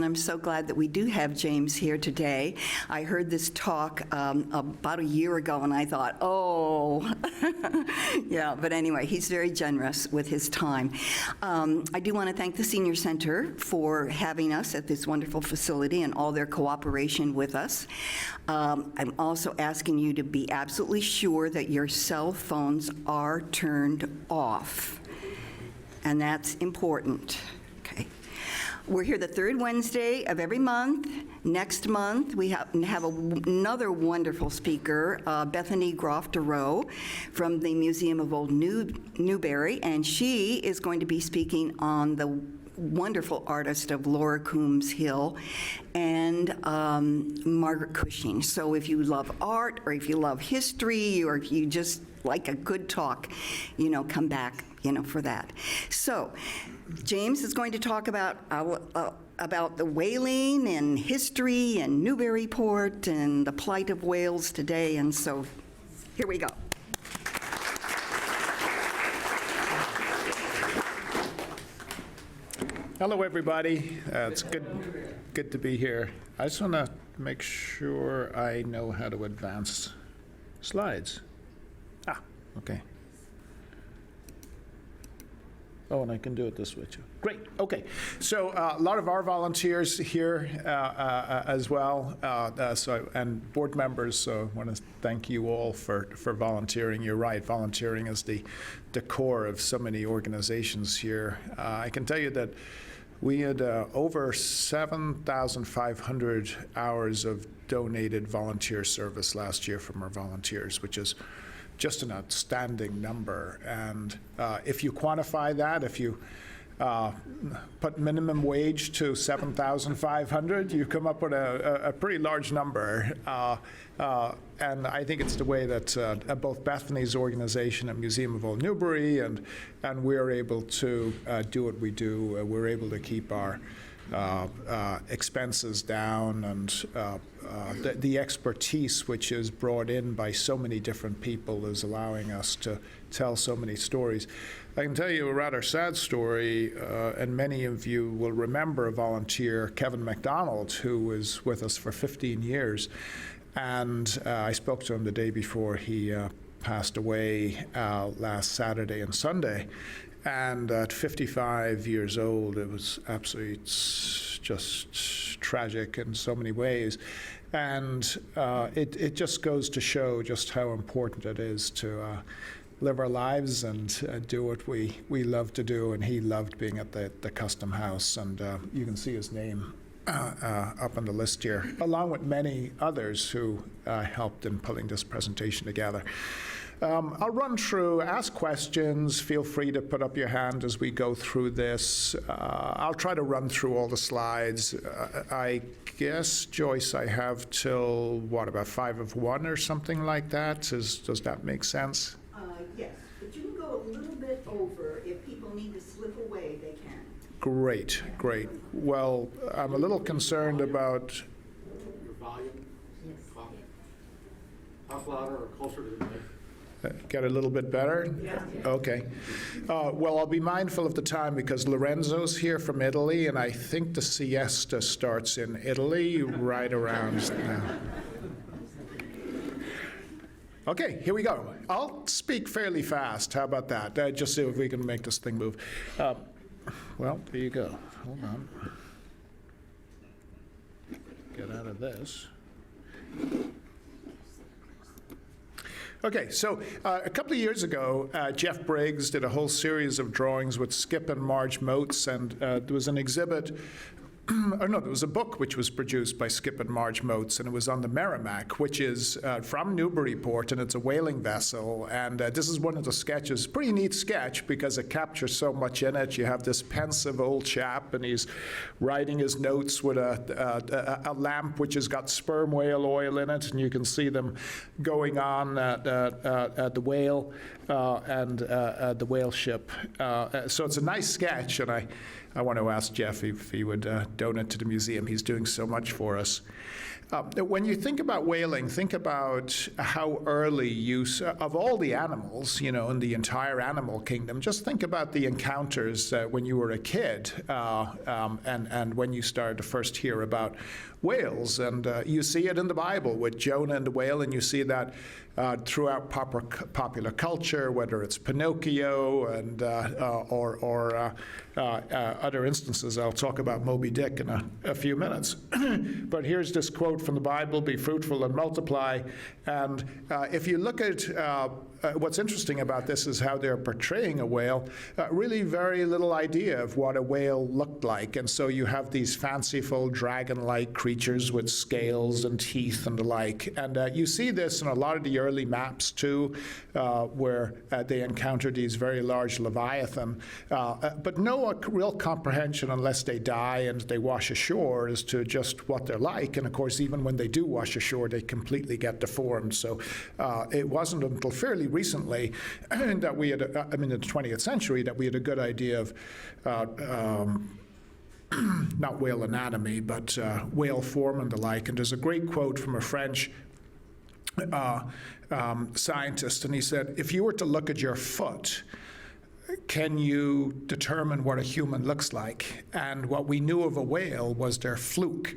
I'm so glad that we do have James here today. I heard this talk about a year ago, and I thought, oh, yeah, but anyway, he's very generous with his time. I do want to thank the Senior Center for having us at this wonderful facility and all their cooperation with us. I'm also asking you to be absolutely sure that your cell phones are turned off, and that's important. Okay. We're here the third Wednesday of every month. Next month, we have another wonderful speaker, Bethany Groff-Deroe from the Museum of Old Newbury, and she is going to be speaking on the wonderful artist of Laura Coombs Hill and Margaret Cushing. So if you love art, or if you love history, or if you just like a good talk, come back, for that. So James is going to talk about the whaling and history and Newburyport and the plight of whales today, and so here we go. Hello, everybody. It's good to be here. I just want to make sure I know how to advance slides. Okay. Oh, and I can do it this way too. Great. Okay. So a lot of our volunteers here as well, and board members. So I want to thank you all for volunteering. You're right. Volunteering is the core of so many organizations here. I can tell you that we had over 7,500 hours of donated volunteer service last year from our volunteers, which is just an outstanding number. And if you quantify that, if you put minimum wage to 7,500, you come up with a pretty large number. And I think it's the way that both Bethany's organization and Museum of Old Newbury and we're able to do what we do. We're able to keep our expenses down, and the expertise which is brought in by so many different people is allowing us to tell so many stories. I can tell you a rather sad story, and many of you will remember a volunteer, Kevin MacDonald, who was with us for 15 years. And I spoke to him the day before he passed away last Saturday and Sunday. And at 55 years old, it was absolutely just tragic in so many ways. And it just goes to show just how important it is to live our lives and do what we love to do. And he loved being at the Custom House. And you can see his name up on the list here, along with many others who helped in pulling this presentation together. I'll run through, ask questions, feel free to put up your hand as we go through this. I'll try to run through all the slides. I guess, Joyce, I have till, about 5 of 1 or something like that? Does that make sense? Yes, but you can go a little bit over. If people need to slip away, they can. Great. Well, I'm a little concerned about your volume. Yes. How louder or closer to the mic? Get a little bit better? Yeah. Okay. Well, I'll be mindful of the time because Lorenzo's here from Italy, and I think the siesta starts in Italy right around now. Okay, here we go. I'll speak fairly fast. How about that? Just so if we can make this thing move. Well, there you go. Hold on. Get out of this. Okay, so a couple of years ago, Jeff Briggs did a whole series of drawings with Skip and Marge Motes, and there was an exhibit, there was a book which was produced by Skip and Marge Motes, and it was on the Merrimack, which is from Newburyport, and it's a whaling vessel. And this is one of the sketches, pretty neat sketch because it captures so much in it. You have this pensive old chap, and he's writing his notes with a lamp which has got sperm whale oil in it, and you can see them going on at the whale and the whale ship. So it's a nice sketch, and I want to ask Jeff if he would donate to the museum. He's doing so much for us. When you think about whaling, think about how early use of all the animals, in the entire animal kingdom. Just think about the encounters when you were a kid and when you started to first hear about whales. And you see it in the Bible with Jonah and the whale, and you see that throughout popular culture, whether it's Pinocchio and or other instances. I'll talk about Moby Dick in a few minutes. But here's this quote from the Bible: "Be fruitful and multiply." And if you look at what's interesting about this is how they're portraying a whale. Really very little idea of what a whale looked like. And so you have these fanciful dragon-like creatures with scales and teeth and the like. And you see this in a lot of the early maps too, where they encounter these very large leviathan, but no real comprehension unless they die and they wash ashore as to just what they're like. And of course, even when they do wash ashore, they completely get deformed. So it wasn't until fairly recently that we had, in the 20th century, that we had a good idea of not whale anatomy, but whale form and the like. And there's a great quote from a French scientist, and he said, "If you were to look at your foot, can you determine what a human looks like?" And what we knew of a whale was their fluke.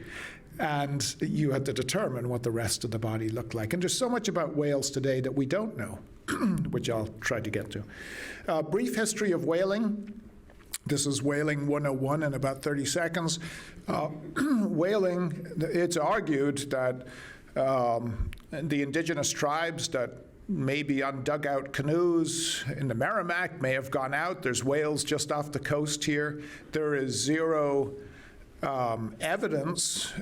And you had to determine what the rest of the body looked like. And there's so much about whales today that we don't know, which I'll try to get to. Brief history of whaling. This is Whaling 101 in about 30 seconds. Whaling, it's argued that the indigenous tribes that maybe on dugout canoes in the Merrimack may have gone out. There's whales just off the coast here. There is zero evidence,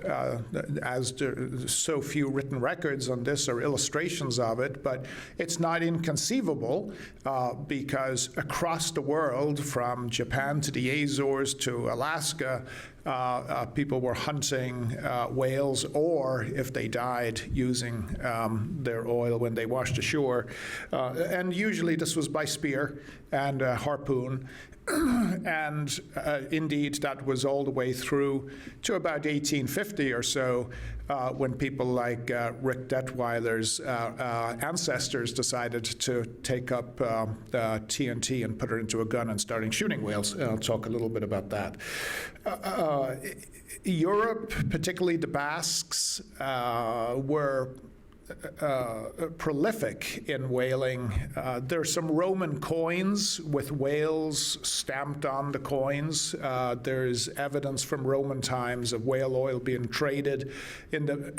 as there so few written records on this or illustrations of it, but it's not inconceivable because across the world, from Japan to the Azores to Alaska, people were hunting whales, or if they died, using their oil when they washed ashore. And usually this was by spear and harpoon. And indeed, that was all the way through to about 1850 or so, when people like Rick Detweiler's ancestors decided to take up TNT and put it into a gun and starting shooting whales. And I'll talk a little bit about that. Europe, particularly the Basques, were prolific in whaling. There are some Roman coins with whales stamped on the coins. There's evidence from Roman times of whale oil being traded in the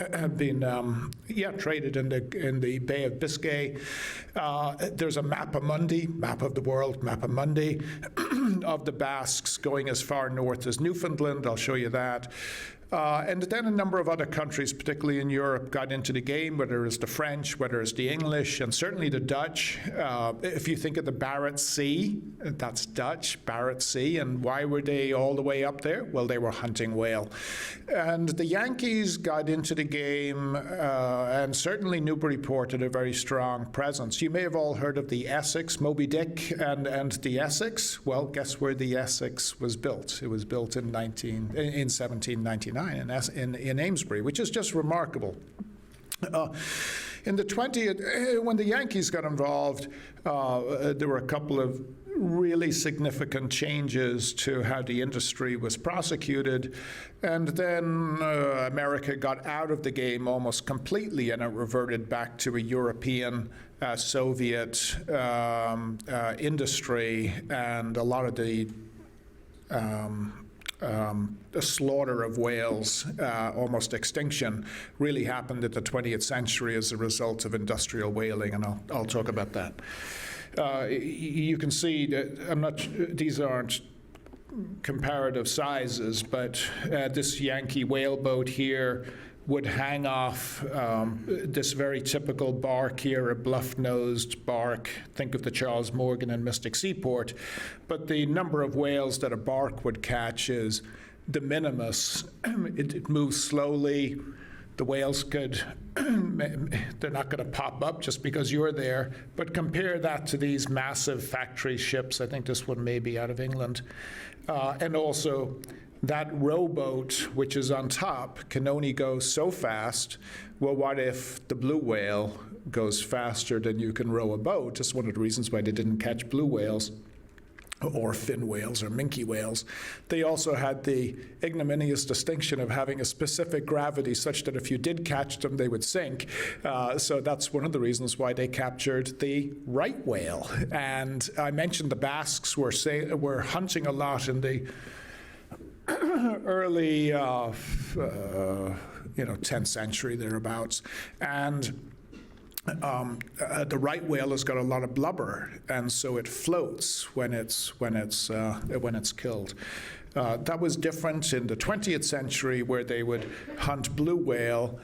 traded in the Bay of Biscay. There's a mappamundi, map of the world, mappamundi, of the Basques going as far north as Newfoundland. I'll show you that. And then a number of other countries, particularly in Europe, got into the game, whether it's the French, whether it's the English, and certainly the Dutch. If you think of the Barents Sea, that's Dutch, Barents Sea, and why were they all the way up there? Well, they were hunting whale. And the Yankees got into the game, and certainly Newburyport had a very strong presence. You may have all heard of the Essex, Moby Dick and the Essex. Well, guess where the Essex was built? It was built in 1799. In Amesbury, which is just remarkable. In the 20th, when the Yankees got involved, there were a couple of really significant changes to how the industry was prosecuted. And then America got out of the game almost completely, and it reverted back to a European Soviet industry, and a lot of the slaughter of whales, almost extinction, really happened in the 20th century as a result of industrial whaling, and I'll talk about that. You can see that these aren't comparative sizes, but this Yankee whaleboat here would hang off this very typical bark here, a bluff-nosed bark. Think of the Charles Morgan and Mystic Seaport. But the number of whales that a bark would catch is de minimis. It moves slowly. The whales they're not going to pop up just because you're there. But compare that to these massive factory ships. I think this one may be out of England. And also that rowboat, which is on top, can only go so fast. Well, what if the blue whale goes faster than you can row a boat? That's one of the reasons why they didn't catch blue whales or fin whales or minke whales. They also had the ignominious distinction of having a specific gravity such that if you did catch them, they would sink. So that's one of the reasons why they captured the right whale. And I mentioned the Basques were hunting a lot in the early 10th century, thereabouts. And the right whale has got a lot of blubber, and so it floats when it's killed. That was different in the 20th century, where they would hunt blue whale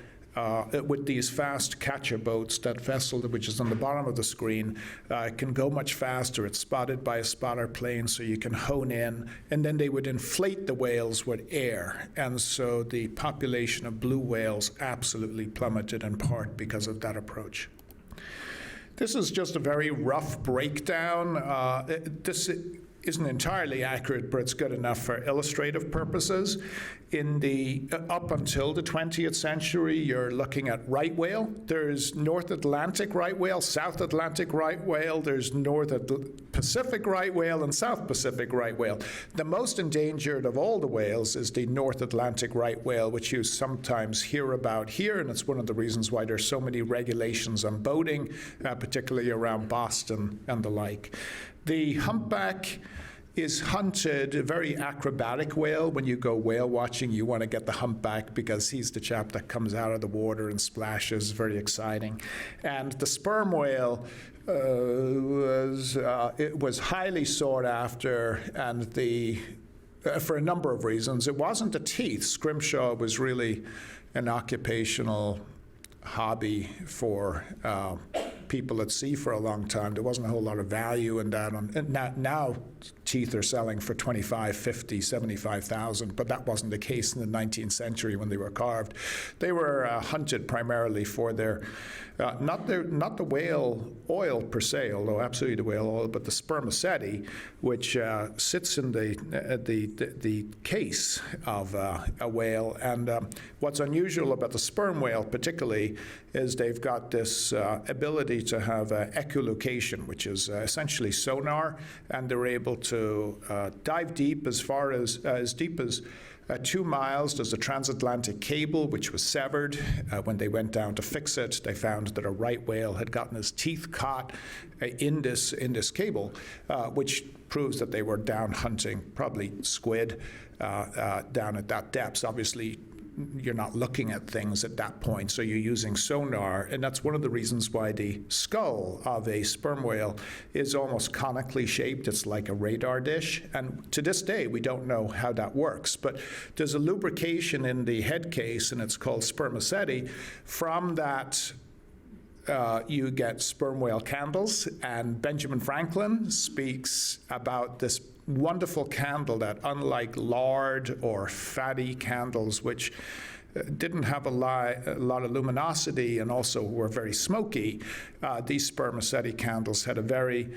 with these fast catcher boats. That vessel, which is on the bottom of the screen, can go much faster. It's spotted by a spotter plane, so you can hone in, and then they would inflate the whales with air. And so the population of blue whales absolutely plummeted, in part because of that approach. This is just a very rough breakdown. This isn't entirely accurate, but it's good enough for illustrative purposes. In the up until the 20th century, you're looking at right whale. There's North Atlantic right whale, South Atlantic right whale, there's North Pacific right whale, and South Pacific right whale. The most endangered of all the whales is the North Atlantic right whale, which you sometimes hear about here, and it's one of the reasons why there's so many regulations on boating, particularly around Boston and the like. The humpback is hunted, a very acrobatic whale. When you go whale watching, you want to get the humpback because he's the chap that comes out of the water and splashes, very exciting. And the sperm whale was highly sought after, and for a number of reasons. It wasn't the teeth. Scrimshaw was really an occupational hobby for people at sea for a long time. There wasn't a whole lot of value in that. And now teeth are selling for $25,000, $50,000, $75,000, but that wasn't the case in the 19th century when they were carved. They were hunted primarily for their, not the whale oil per se, although absolutely the whale oil, but the spermaceti, which sits in the case of a whale. And what's unusual about the sperm whale particularly is they've got this ability to have echolocation, which is essentially sonar, and they're able to dive deep as deep as 2 miles. There's a transatlantic cable which was severed. When they went down to fix it, they found that a right whale had gotten his teeth caught in this cable, which proves that they were down hunting, probably squid, down at that depth. Obviously, you're not looking at things at that point, so you're using sonar, and that's one of the reasons why the skull of a sperm whale is almost conically shaped. It's like a radar dish, and to this day, we don't know how that works, but there's a lubrication in the head case, and it's called spermaceti. From that, you get sperm whale candles, and Benjamin Franklin speaks about this wonderful candle that, unlike lard or fatty candles, which didn't have a lot of luminosity and also were very smoky, these spermaceti candles had a very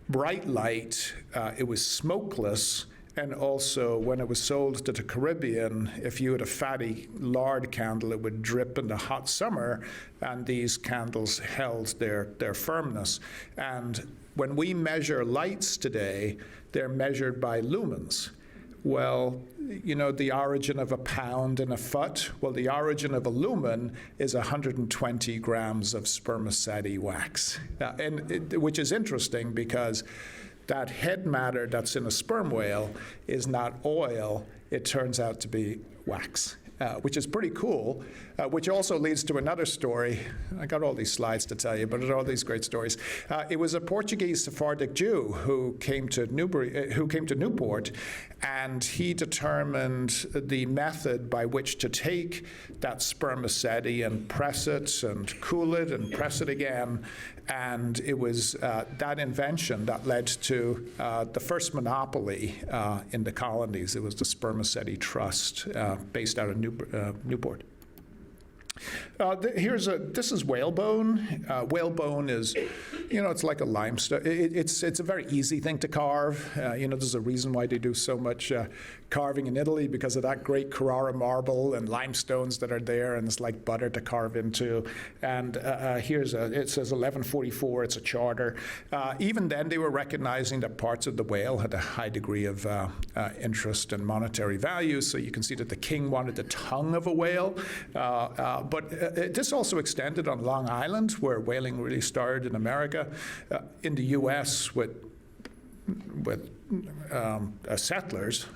bright light. It was smokeless. And also, when it was sold to the Caribbean, if you had a fatty lard candle, it would drip in the hot summer, and these candles held their firmness. And when we measure lights today, they're measured by lumens. Well, you know, the origin of a pound and a foot, well, the origin of a lumen is 120 grams of spermaceti wax, which is interesting because that head matter that's in a sperm whale is not oil. It turns out to be wax, which is pretty cool, which also leads to another story. I got all these slides to tell you, but there are all these great stories. It was a Portuguese Sephardic Jew who came to Newport, and he determined the method by which to take that spermaceti and press it and cool it and press it again. And it was that invention that led to the first monopoly in the colonies. It was the Spermaceti Trust, based out of Newport. This is whalebone. Whalebone is, it's like a limestone. It's a very easy thing to carve. There's a reason why they do so much carving in Italy, because of that great Carrara marble and limestones that are there, and it's like butter to carve into. And it says 1144. It's a charter. Even then, they were recognizing that parts of the whale had a high degree of interest and monetary value. So you can see that the king wanted the tongue of a whale, but this also extended on Long Island, where whaling really started in America. In the U.S., with settlers,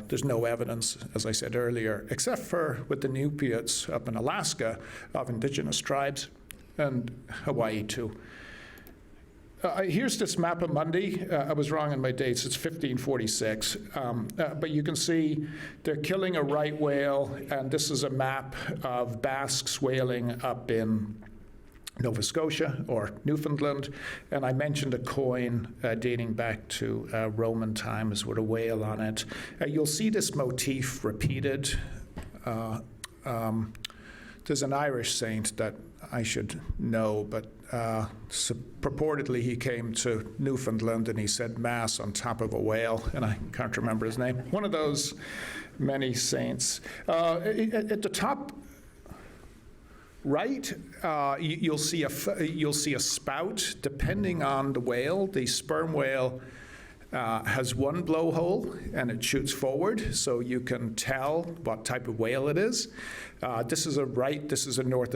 there's no evidence, as I said earlier, except for with the Newburyports up in Alaska, of indigenous tribes, and Hawaii too. Here's this map of Monday. I was wrong on my dates. It's 1546. But you can see they're killing a right whale, and this is a map of Basques whaling up in Nova Scotia or Newfoundland. And I mentioned a coin dating back to Roman times with a whale on it. You'll see this motif repeated. There's an Irish saint that I should know, but purportedly he came to Newfoundland and he said Mass on top of a whale, and I can't remember his name. One of those many saints. At the top right, you'll see a spout. Depending on the whale, the sperm whale has one blowhole and it shoots forward, so you can tell what type of whale it is. This is a right. This is a North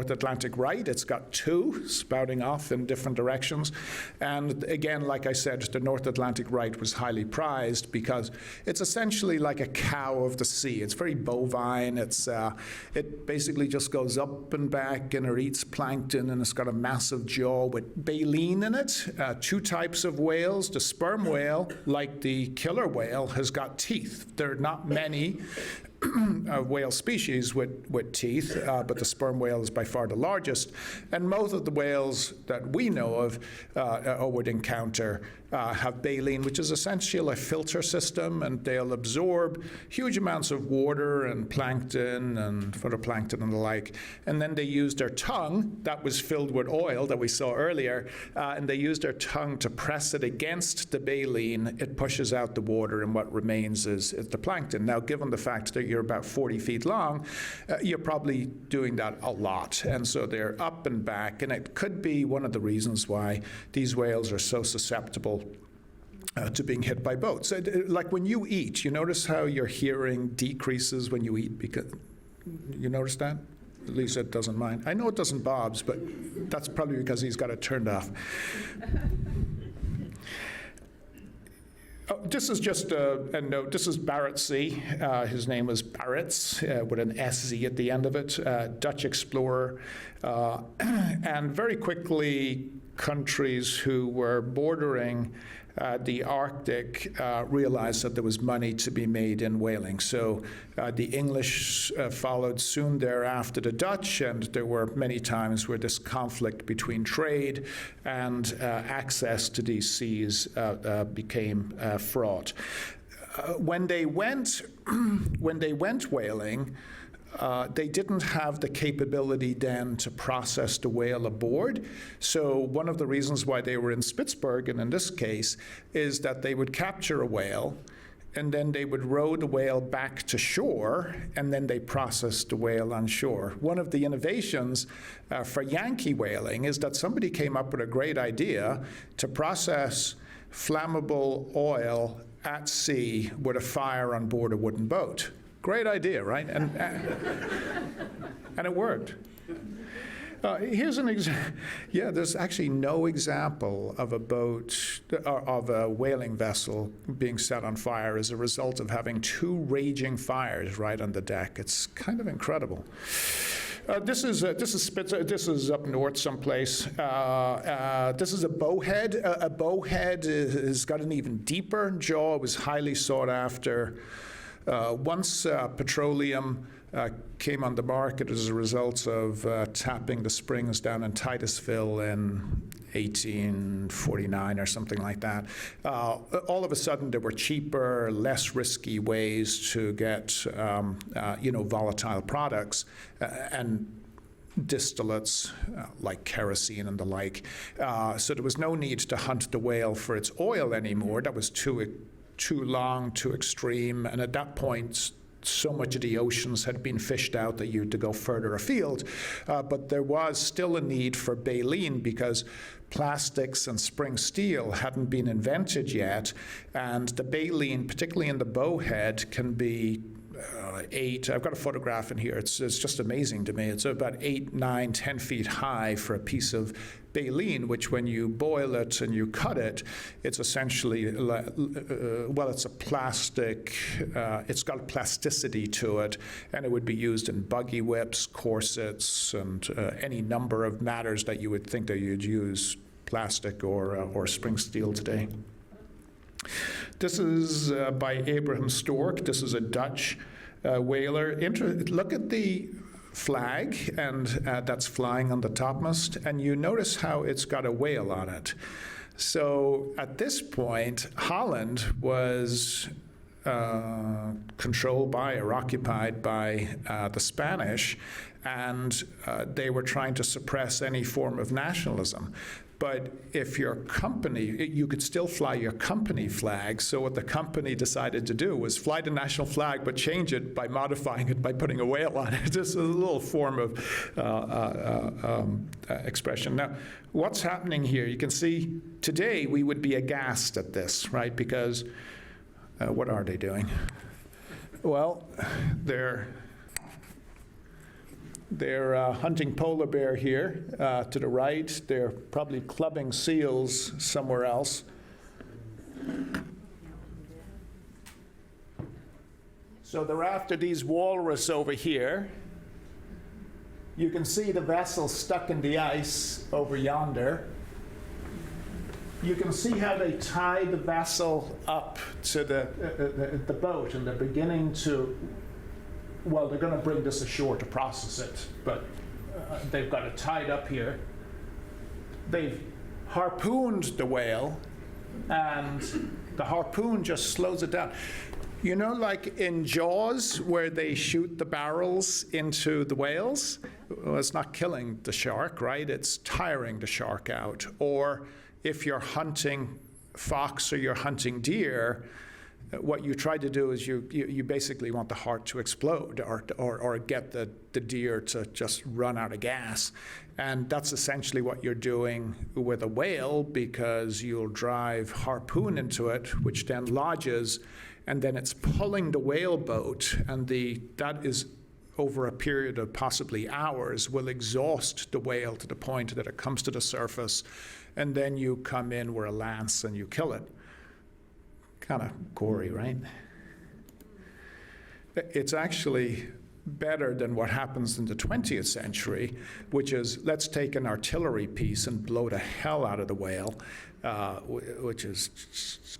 Atlantic right. It's got two spouting off in different directions, and again, like I said, the North Atlantic right was highly prized because it's essentially like a cow of the sea. It's very bovine. It basically just goes up and back, and it eats plankton, and it's got a massive jaw with baleen in it. Two types of whales. The sperm whale, like the killer whale, has got teeth. There are not many whale species with teeth, but the sperm whale is by far the largest. And most of the whales that we know of or would encounter have baleen, which is essentially a filter system, and they'll absorb huge amounts of water and plankton and phytoplankton and the like. And then they use their tongue, that was filled with oil that we saw earlier, and they use their tongue to press it against the baleen. It pushes out the water, and what remains is the plankton. Now, given the fact that you're about 40 feet long, you're probably doing that a lot. And so they're up and back, and it could be one of the reasons why these whales are so susceptible to being hit by boats. Like when you eat, you notice how your hearing decreases when you eat, because you notice that? Lisa doesn't mind. I know it doesn't Bob's, but that's probably because he's got it turned off. Oh, this is just a note. This is Barentsz. His name was Barentsz, with an SZ at the end of it, Dutch explorer. And very quickly, countries who were bordering the Arctic realized that there was money to be made in whaling. So the English followed soon thereafter the Dutch, and there were many times where this conflict between trade and access to these seas became fraught. When they went whaling, they didn't have the capability then to process the whale aboard. So one of the reasons why they were in Spitsbergen in this case is that they would capture a whale, and then they would row the whale back to shore, and then they processed the whale on shore. One of the innovations for Yankee whaling is that somebody came up with a great idea to process flammable oil at sea with a fire on board a wooden boat. Great idea, right? And it worked. Here's an example. Yeah, there's actually no example of a boat, of a whaling vessel being set on fire as a result of having two raging fires right on the deck. It's kind of incredible. This is up north someplace. This is a bowhead. A bowhead has got an even deeper jaw. It was highly sought after. Once petroleum came on the market as a result of tapping the springs down in Titusville in 1849 or something like that. All of a sudden, there were cheaper, less risky ways to get, volatile products, and distillates like kerosene and the like. So there was no need to hunt the whale for its oil anymore. That was too long, too extreme, and at that point, so much of the oceans had been fished out that you had to go further afield. But there was still a need for baleen because plastics and spring steel hadn't been invented yet, and the baleen, particularly in the bowhead, can be 8, I've got a photograph in here, it's just amazing to me. It's about 8, 9, 10 feet high for a piece of baleen, which when you boil it and you cut it, it's essentially, it's a plastic, it's got plasticity to it, and it would be used in buggy whips, corsets, and any number of matters that you would think that you'd use plastic or spring steel today. This is by Abraham Stork. This is a Dutch whaler. Look at the flag, and that's flying on the topmast, and you notice how it's got a whale on it. So at this point, Holland was controlled by or occupied by the Spanish, and they were trying to suppress any form of nationalism. But if your company, you could still fly your company flag. So what the company decided to do was fly the national flag, but change it by modifying it by putting a whale on it. This is a little form of expression. Now, what's happening here? You can see today we would be aghast at this, right? Because what are they doing? Well, they're hunting polar bear here to the right. They're probably clubbing seals somewhere else. So they're after these walrus over here. You can see the vessel stuck in the ice over yonder. You can see how they tie the vessel up to the boat, and they're beginning to. Well, they're going to bring this ashore to process it, but they've got it tied up here. They've harpooned the whale, and the harpoon just slows it down. You know, like in Jaws, where they shoot the barrels into the whales? Well, it's not killing the shark, right? It's tiring the shark out. Or if you're hunting fox or you're hunting deer, what you try to do is you basically want the heart to explode or get the deer to just run out of gas. And that's essentially what you're doing with a whale, because you'll drive harpoon into it, which then lodges, and then it's pulling the whale boat, and that is over a period of possibly hours will exhaust the whale to the point that it comes to the surface, and then you come in with a lance and you kill it. Kind of gory, right? It's actually better than what happens in the 20th century, which is let's take an artillery piece and blow the hell out of the whale, which is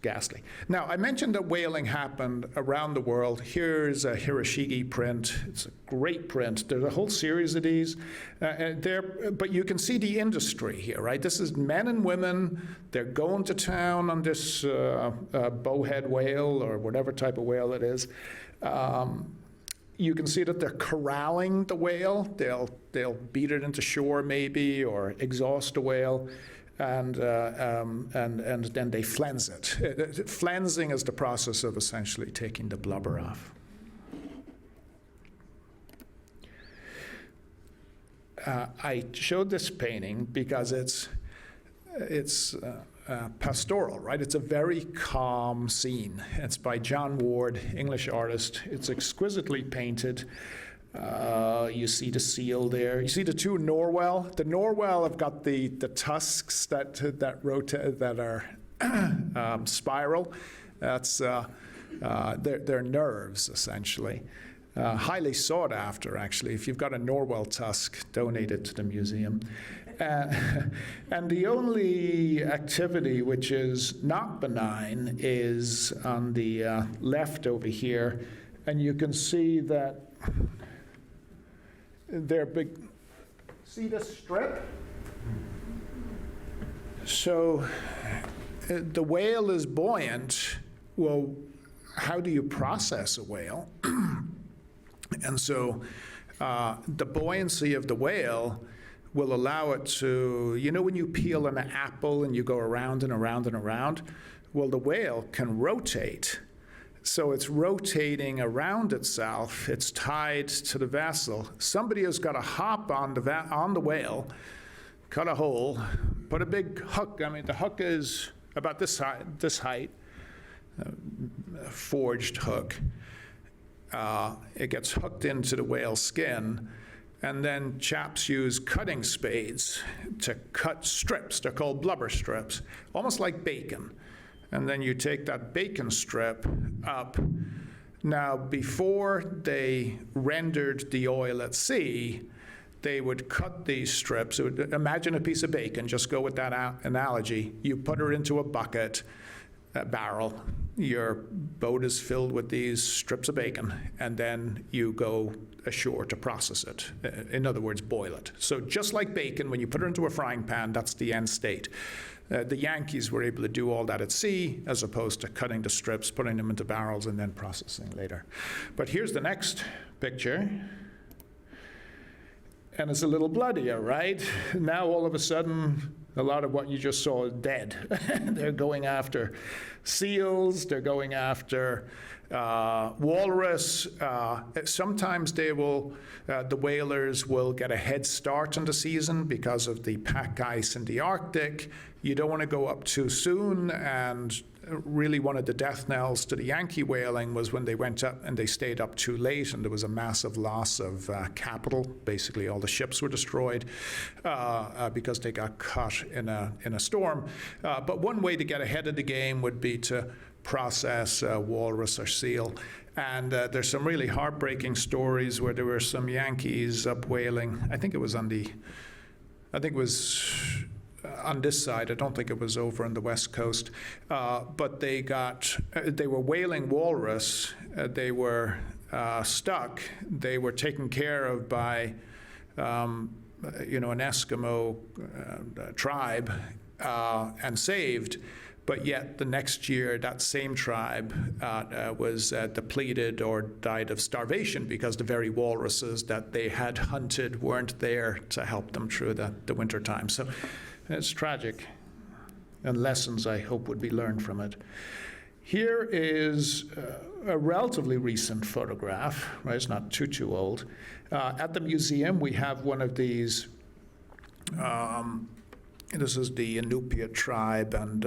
ghastly. Now, I mentioned that whaling happened around the world. Here's a Hiroshige print. It's a great print. There's a whole series of these. But you can see the industry here, right? This is men and women. They're going to town on this bowhead whale or whatever type of whale it is. You can see that they're corralling the whale. They'll beat it into shore maybe, or exhaust the whale, and then they flens it. Flensing is the process of essentially taking the blubber off. I showed this painting because it's pastoral, right? It's a very calm scene. It's by John Ward, English artist. It's exquisitely painted. You see the seal there. You see the two Norwell. The Norwell have got the tusks that rotate, that are spiral. That's they're nerves essentially. Highly sought after, actually. If you've got a Norwell tusk, donate it to the museum. And the only activity which is not benign is on the left over here, and you can see that they're big. See this strip? So the whale is buoyant. Well, how do you process a whale? And so the buoyancy of the whale will allow it to, you know when you peel an apple and you go around and around and around? Well, the whale can rotate. So it's rotating around itself. It's tied to the vessel. Somebody has got to hop on the whale, cut a hole, put a big hook. I mean, the hook is about this height, a forged hook. It gets hooked into the whale's skin, and then chaps use cutting spades to cut strips. They're called blubber strips, almost like bacon. And then you take that bacon strip up. Now, before they rendered the oil at sea, they would cut these strips. Imagine a piece of bacon, just go with that analogy. You put her into a bucket, a barrel. Your boat is filled with these strips of bacon, and then you go ashore to process it. In other words, boil it. So just like bacon, when you put it into a frying pan, that's the end state. The Yankees were able to do all that at sea, as opposed to cutting the strips, putting them into barrels, and then processing later. But here's the next picture. And it's a little bloodier, right? Now, all of a sudden, a lot of what you just saw is dead. They're going after seals, they're going after walrus. Sometimes they will, the whalers will get a head start in the season because of the pack ice in the Arctic. You don't want to go up too soon, and really one of the death knells to the Yankee whaling was when they went up and they stayed up too late, and there was a massive loss of capital. Basically, all the ships were destroyed because they got caught in a storm. But one way to get ahead of the game would be to process walrus or seal. And there's some really heartbreaking stories where there were some Yankees up whaling. I think it was on this side. I don't think it was over on the West Coast. But they were whaling walrus. They were stuck. They were taken care of by, an Eskimo tribe and saved. But yet the next year, that same tribe was depleted or died of starvation because the very walruses that they had hunted weren't there to help them through the winter time. So it's tragic, and lessons I hope would be learned from it. Here is a relatively recent photograph, right? It's not too old. At the museum, we have one of these. This is the Inupiat tribe, and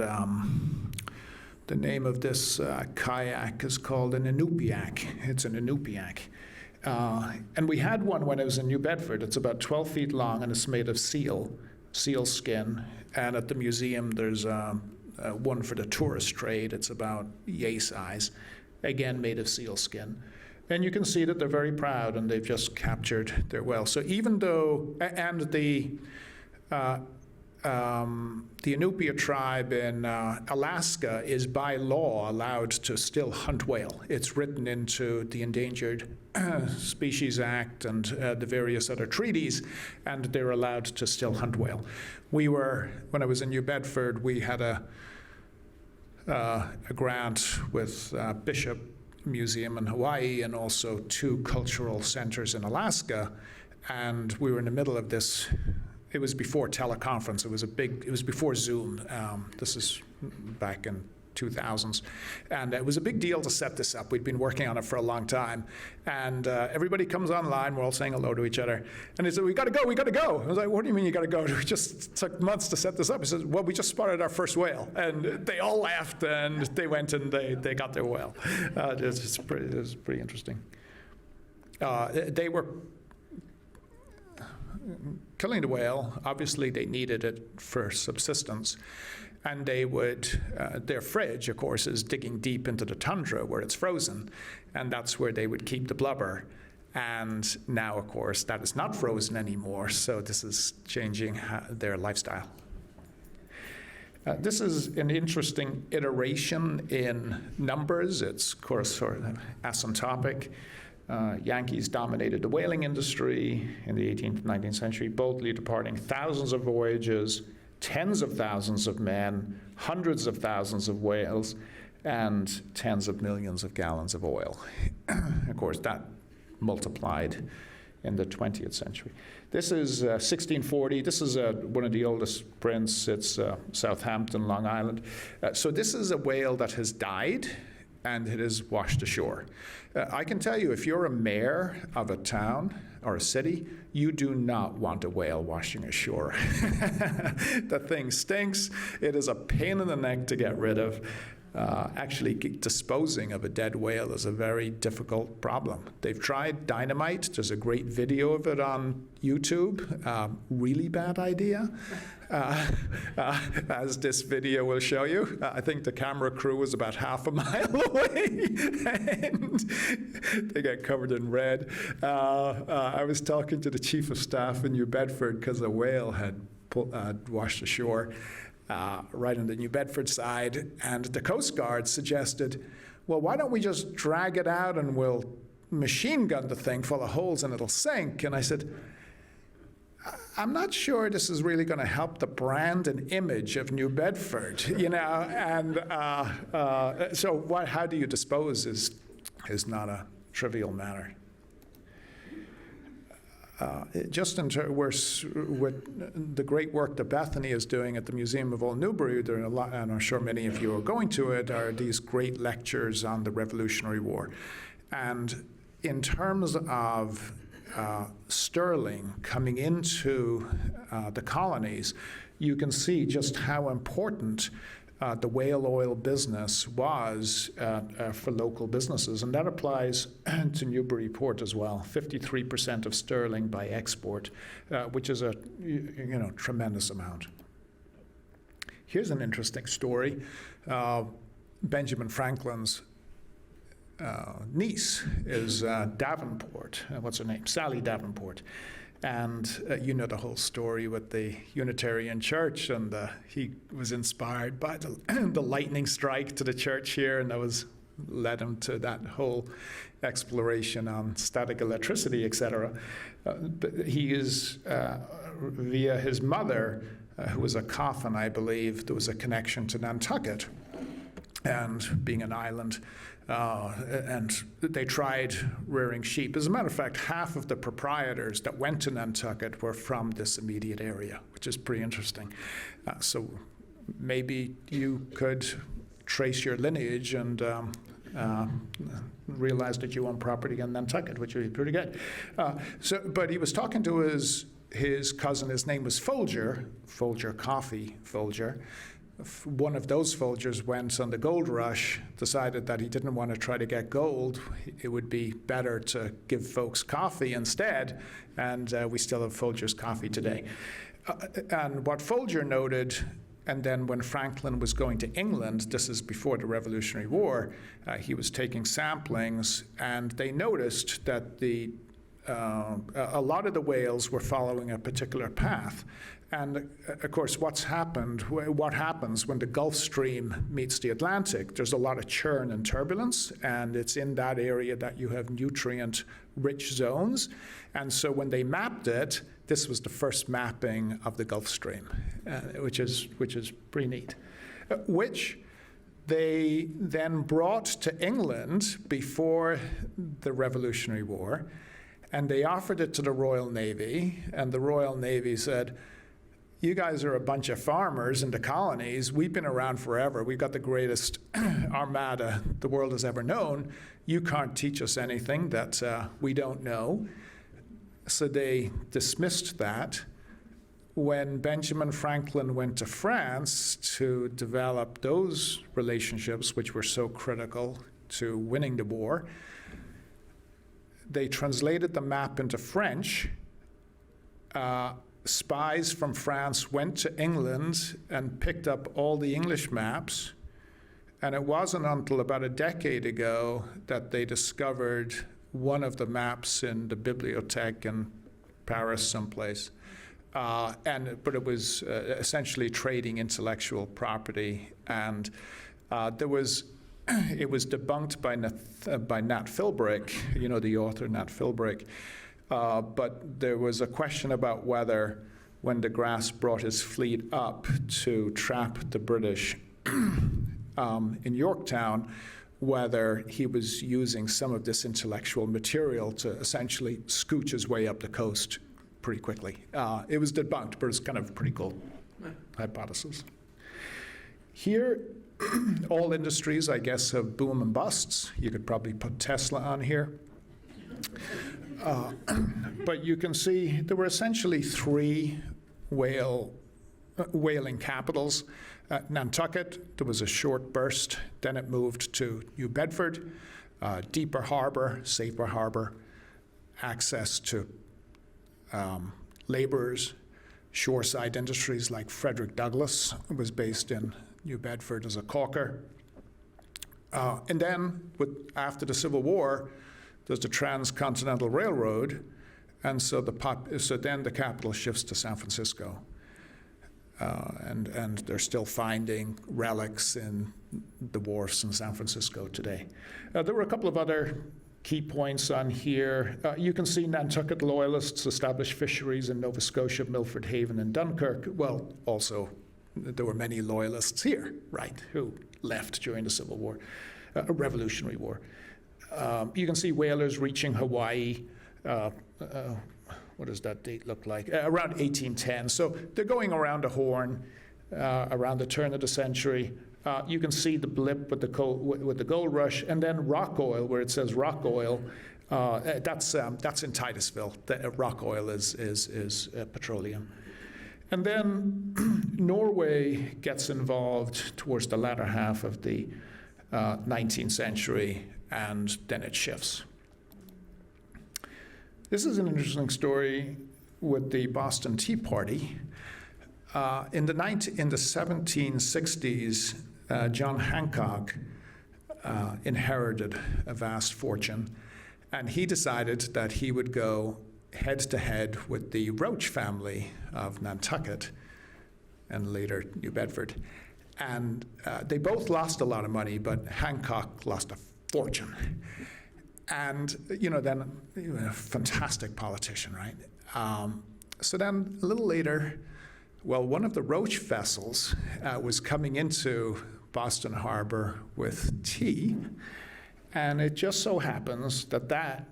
the name of this kayak is called an Inupiaq. It's an Inupiaq. And we had one when I was in New Bedford. It's about 12 feet long, and it's made of seal skin. And at the museum, there's one for the tourist trade. It's about yay size, again made of seal skin. And you can see that they're very proud, and they've just captured their whale. So even though, and the Inupiat tribe in Alaska is by law allowed to still hunt whale. It's written into the Endangered Species Act and the various other treaties, and they're allowed to still hunt whale. When I was in New Bedford, we had a grant with Bishop Museum in Hawaii and also 2 cultural centers in Alaska, and we were in the middle of this. It was before teleconference. It was before Zoom. This is back in 2000s. And it was a big deal to set this up. We'd been working on it for a long time. And everybody comes online. We're all saying hello to each other. And they said, we got to go. I was like, what do you mean you got to go? It just took months to set this up. He says, well, we just spotted our first whale. And they all laughed, and they went and they got their whale. It was pretty interesting. They were killing the whale. Obviously, they needed it for subsistence. And they would, their fridge, of course, is digging deep into the tundra where it's frozen. And that's where they would keep the blubber. And now, of course, that is not frozen anymore. So this is changing their lifestyle. This is an interesting iteration in numbers. It's, of course, sort of asymptotic. Yankees dominated the whaling industry in the 18th and 19th century, boldly departing thousands of voyages, tens of thousands of men, hundreds of thousands of whales, and tens of millions of gallons of oil. Of course, that multiplied in the 20th century. This is 1640. This is one of the oldest prints. It's Southampton, Long Island. So this is a whale that has died and it is washed ashore. I can tell you, if you're a mayor of a town or a city, you do not want a whale washing ashore. The thing stinks. It is a pain in the neck to get rid of. Actually, disposing of a dead whale is a very difficult problem. They've tried dynamite. There's a great video of it on YouTube. Really bad idea, as this video will show you. I think the camera crew was about half a mile away, and they get covered in red. I was talking to the chief of staff in New Bedford because a whale had washed ashore. Right on the New Bedford side, and the Coast Guard suggested, well, why don't we just drag it out and we'll machine gun the thing full of holes and it'll sink? And I said, I'm not sure this is really going to help the brand and image of New Bedford, you know, and so how do you dispose is not a trivial matter. Just with the great work that Bethany is doing at the Museum of Old Newbury, there are a lot, and I'm sure many of you are going to it, are these great lectures on the Revolutionary War. And in terms of sterling coming into the colonies, you can see just how important the whale oil business was for local businesses, and that applies to Newburyport as well. 53% of sterling by export, which is a tremendous amount. Here's an interesting story. Benjamin Franklin's niece is Davenport. What's her name? Sally Davenport. And you know the whole story with the Unitarian Church, and he was inspired by the lightning strike to the church here, and that led him to that whole exploration on static electricity, etc. But he is, via his mother, who was a coffin, I believe, there was a connection to Nantucket, and being an island, and they tried rearing sheep. As a matter of fact, half of the proprietors that went to Nantucket were from this immediate area, which is pretty interesting. So maybe you could trace your lineage and realize that you own property in Nantucket, which would be pretty good. But he was talking to his cousin. His name was Folger Coffee Folger. One of those Folgers went on the gold rush, decided that he didn't want to try to get gold. It would be better to give folks coffee instead, and we still have Folger's coffee today. And what Folger noted, and then when Franklin was going to England, this is before the Revolutionary War, he was taking samplings, and they noticed that a lot of the whales were following a particular path. And of course, what happens when the Gulf Stream meets the Atlantic? There's a lot of churn and turbulence, and it's in that area that you have nutrient-rich zones. And so when they mapped it, this was the first mapping of the Gulf Stream, which is pretty neat. Which they then brought to England before the Revolutionary War, and they offered it to the Royal Navy, and the Royal Navy said, you guys are a bunch of farmers in the colonies. We've been around forever. We've got the greatest armada the world has ever known. You can't teach us anything that we don't know. So they dismissed that. When Benjamin Franklin went to France to develop those relationships, which were so critical to winning the war, they translated the map into French. Spies from France went to England and picked up all the English maps, and it wasn't until about a decade ago that they discovered one of the maps in the bibliothèque in Paris someplace. But it was essentially trading intellectual property, and it was debunked by Nat Philbrick, the author Nat Philbrick. But there was a question about whether when de Grasse brought his fleet up to trap the British in Yorktown, whether he was using some of this intellectual material to essentially scooch his way up the coast pretty quickly. It was debunked, but it's kind of a pretty cool hypothesis. Here, all industries, I guess, have boom and busts. You could probably put Tesla on here. But you can see there were essentially three whaling capitals. Nantucket, there was a short burst. Then it moved to New Bedford, deeper harbor, safer harbor, access to laborers, shoreside industries like Frederick Douglass was based in New Bedford as a caulker. And then, after the Civil War, there's the Transcontinental Railroad, and so then the capital shifts to San Francisco. And they're still finding relics in the wharfs in San Francisco today. There were a couple of other key points on here. You can see Nantucket loyalists established fisheries in Nova Scotia, Milford Haven, and Dunkirk. Well, also, there were many loyalists here, right, who left during the Civil War, Revolutionary War. You can see whalers reaching Hawaii. What does that date look like? Around 1810. So they're going around the Horn around the turn of the century. You can see the blip with the gold rush, and then rock oil, where it says rock oil. That's in Titusville. Rock oil is petroleum. And then Norway gets involved towards the latter half of the 19th century, and then it shifts. This is an interesting story with the Boston Tea Party. In the 1760s, John Hancock inherited a vast fortune, and he decided that he would go head-to-head with the Roach family of Nantucket and later New Bedford. And they both lost a lot of money, but Hancock lost a fortune. And, then a fantastic politician, right? So then a little later, one of the Roach vessels was coming into Boston Harbor with tea, and it just so happens that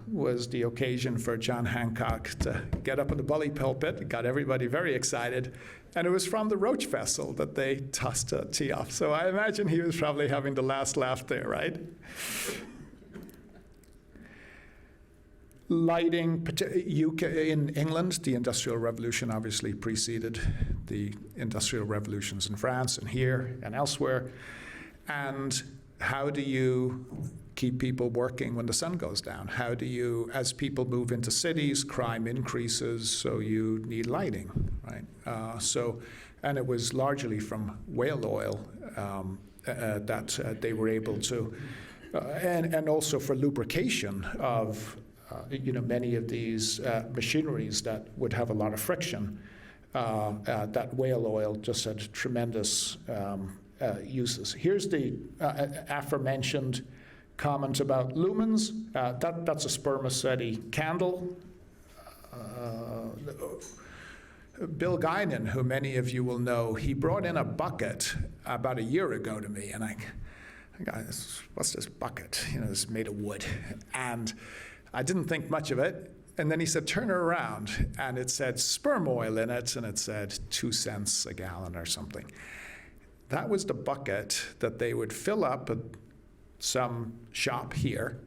was the occasion for John Hancock to get up in the bully pulpit. It got everybody very excited, and it was from the Roach vessel that they tossed tea off. So I imagine he was probably having the last laugh there, right? Lighting, UK, in England, the Industrial Revolution obviously preceded the industrial revolutions in France and here and elsewhere. And how do you keep people working when the sun goes down? How do you, as people move into cities, crime increases, so you need lighting, right? And it was largely from whale oil that they were able to, and also for lubrication of many of these machineries that would have a lot of friction. That whale oil just had tremendous uses. Here's the aforementioned comment about lumens. That's a spermaceti candle. Bill Guinan, who many of you will know, he brought in a bucket about a year ago to me, and I what's this bucket? It's made of wood. And I didn't think much of it. And then he said, turn it around. And it said sperm oil in it, and it said 2 cents a gallon or something. That was the bucket that they would fill up at some shop here,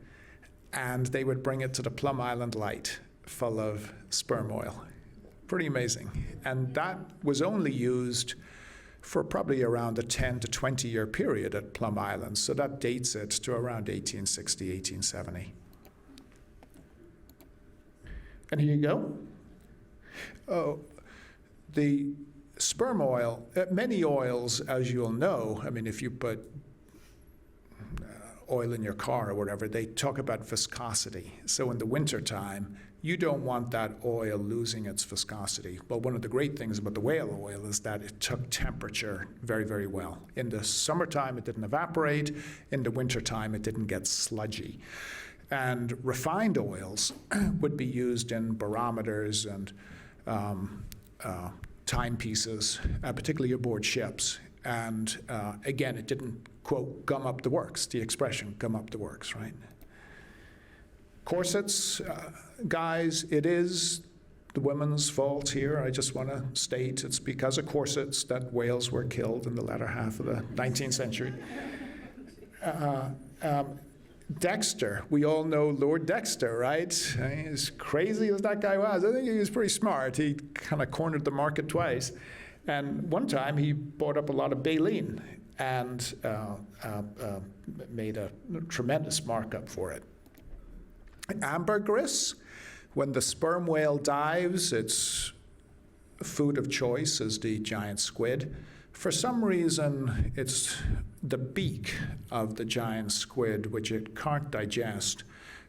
and they would bring it to the Plum Island Light full of sperm oil. Pretty amazing. And that was only used for probably around a 10 to 20 year period at Plum Island. So that dates it to around 1860, 1870. And here you go. Oh, the sperm oil, many oils, as you'll know, I mean, if you put oil in your car or whatever, they talk about viscosity. So in the wintertime, you don't want that oil losing its viscosity. But one of the great things about the whale oil is that it took temperature very, very well. In the summertime, it didn't evaporate. In the wintertime, it didn't get sludgy. And refined oils would be used in barometers and timepieces, particularly aboard ships. And again, it didn't, quote, gum up the works, the expression gum up the works, right? Corsets, guys, it is the women's fault here. I just want to state it's because of corsets that whales were killed in the latter half of the 19th century. Dexter, we all know Lord Dexter, right? I mean, as crazy as that guy was, I think he was pretty smart. He kind of cornered the market twice. And one time he bought up a lot of baleen and made a tremendous markup for it. Ambergris, when the sperm whale dives, its food of choice is the giant squid. For some reason, it's the beak of the giant squid, which it can't digest,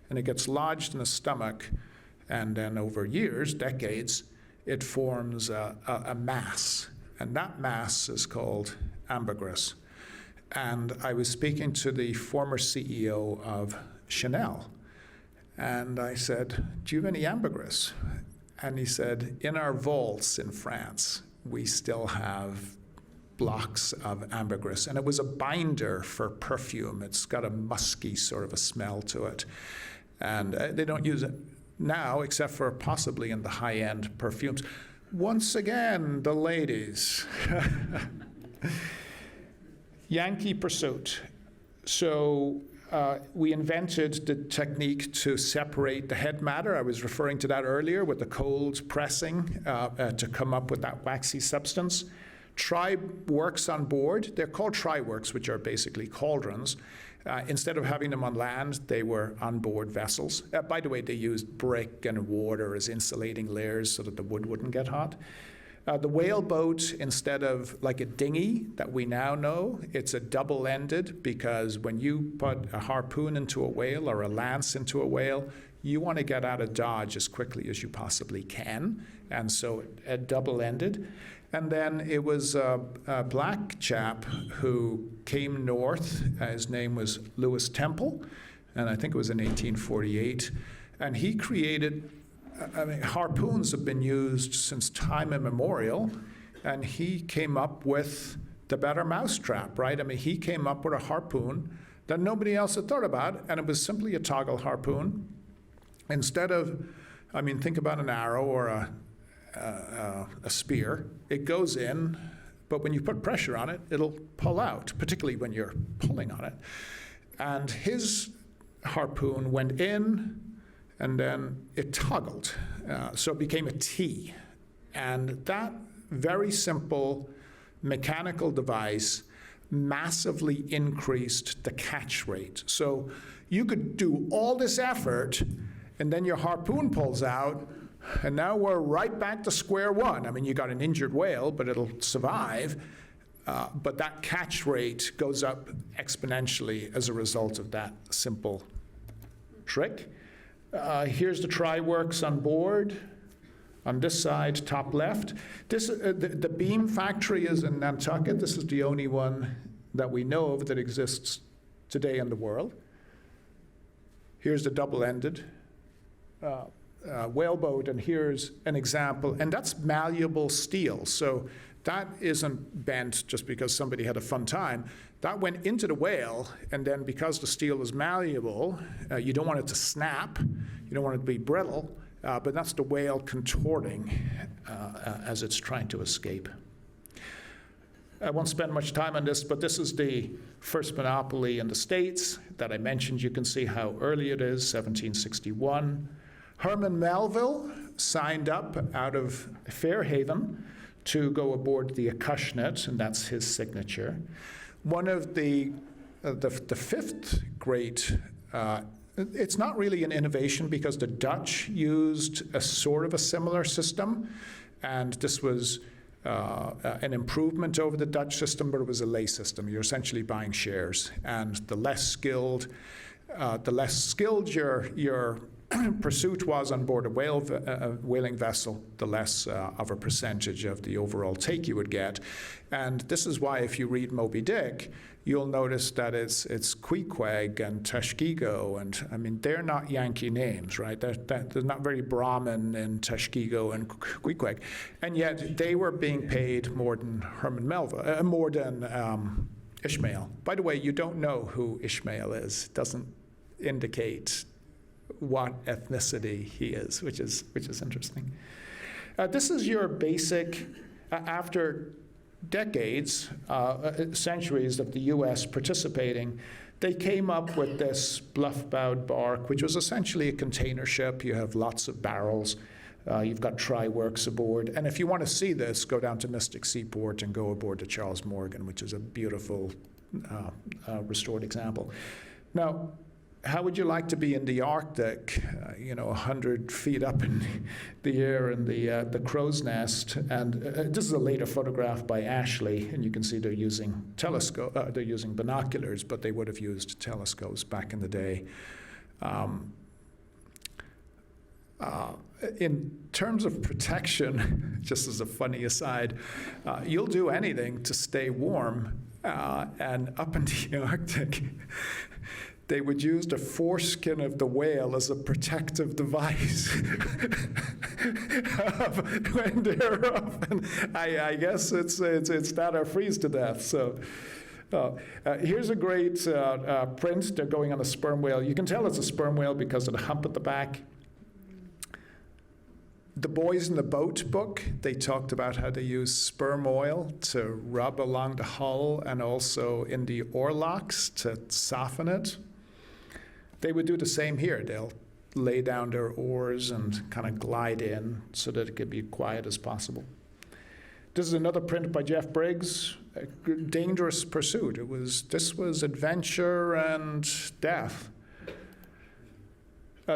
and it gets lodged in the stomach, and then over years, decades, it forms a mass, and that mass is called ambergris. And I was speaking to the former CEO of Chanel, and I said, "Do you have any ambergris?" And he said, "In our vaults in France, we still have blocks of ambergris." And it was a binder for perfume. It's got a musky sort of a smell to it. And they don't use it now, except for possibly in the high-end perfumes. Once again, the ladies. Yankee pursuit. So we invented the technique to separate the head matter. I was referring to that earlier with the cold pressing to come up with that waxy substance. Tri-works on board. They're called tri-works, which are basically cauldrons. Instead of having them on land, they were on board vessels. By the way, they used brick and water as insulating layers so that the wood wouldn't get hot. The whale boat, instead of like a dinghy that we now know, it's a double-ended, because when you put a harpoon into a whale or a lance into a whale, you want to get out of Dodge as quickly as you possibly can, and so double-ended. And then it was a black chap who came north. His name was Lewis Temple, and I think it was in 1848. And he created, harpoons have been used since time immemorial, and he came up with the better mousetrap, right? I mean, he came up with a harpoon that nobody else had thought about, and it was simply a toggle harpoon. Instead of, think about an arrow or a spear. It goes in, but when you put pressure on it, it'll pull out, particularly when you're pulling on it. And his harpoon went in, and then it toggled. So it became a T. And that very simple mechanical device massively increased the catch rate. So you could do all this effort, and then your harpoon pulls out, and now we're right back to square one. You got an injured whale, but it'll survive. But that catch rate goes up exponentially as a result of that simple trick. Here's the tri-works on board. On this side, top left. The beam factory is in Nantucket. This is the only one that we know of that exists today in the world. Here's the double-ended whaleboat, and here's an example, and that's malleable steel. So that isn't bent just because somebody had a fun time. That went into the whale, and then because the steel is malleable, you don't want it to snap, you don't want it to be brittle, but that's the whale contorting as it's trying to escape. I won't spend much time on this, but this is the first monopoly in the States that I mentioned. You can see how early it is, 1761. Herman Melville signed up out of Fairhaven to go aboard the Acushnet, and that's his signature. One of the fifth great, it's not really an innovation because the Dutch used a sort of a similar system, and this was an improvement over the Dutch system, but it was a lay system. You're essentially buying shares, and the less skilled your pursuit was on board a whaling vessel, the less of a percentage of the overall take you would get. And this is why, if you read Moby Dick, you'll notice that it's Queequeg and Tuskegee, and I mean, they're not Yankee names, right? They're not very Brahmin in Tuskegee and Queequeg. And yet they were being paid more than Herman Melville, more than Ishmael. By the way, you don't know who Ishmael is. It doesn't indicate what ethnicity he is, which is interesting. This is your basic, after decades, centuries of the U.S. participating, they came up with this bluff-bowed bark, which was essentially a container ship. You have lots of barrels. You've got tri-works aboard. And if you want to see this, go down to Mystic Seaport and go aboard the Charles Morgan, which is a beautiful restored example. Now, how would you like to be in the Arctic, 100 feet up in the air in the crow's nest? And this is a later photograph by Ashley, and you can see they're using they're using binoculars, but they would have used telescopes back in the day. In terms of protection, just as a funny aside, you'll do anything to stay warm, and up in the Arctic, they would use the foreskin of the whale as a protective device when they're up. And I guess it's that or freeze to death. So here's a great print. They're going on a sperm whale. You can tell it's a sperm whale because of the hump at the back. The Boys in the Boat book, they talked about how they use sperm oil to rub along the hull and also in the oarlocks to soften it. They would do the same here. They'll lay down their oars and kind of glide in so that it could be quiet as possible. This is another print by Jeff Briggs, A Dangerous Pursuit. This was adventure and death.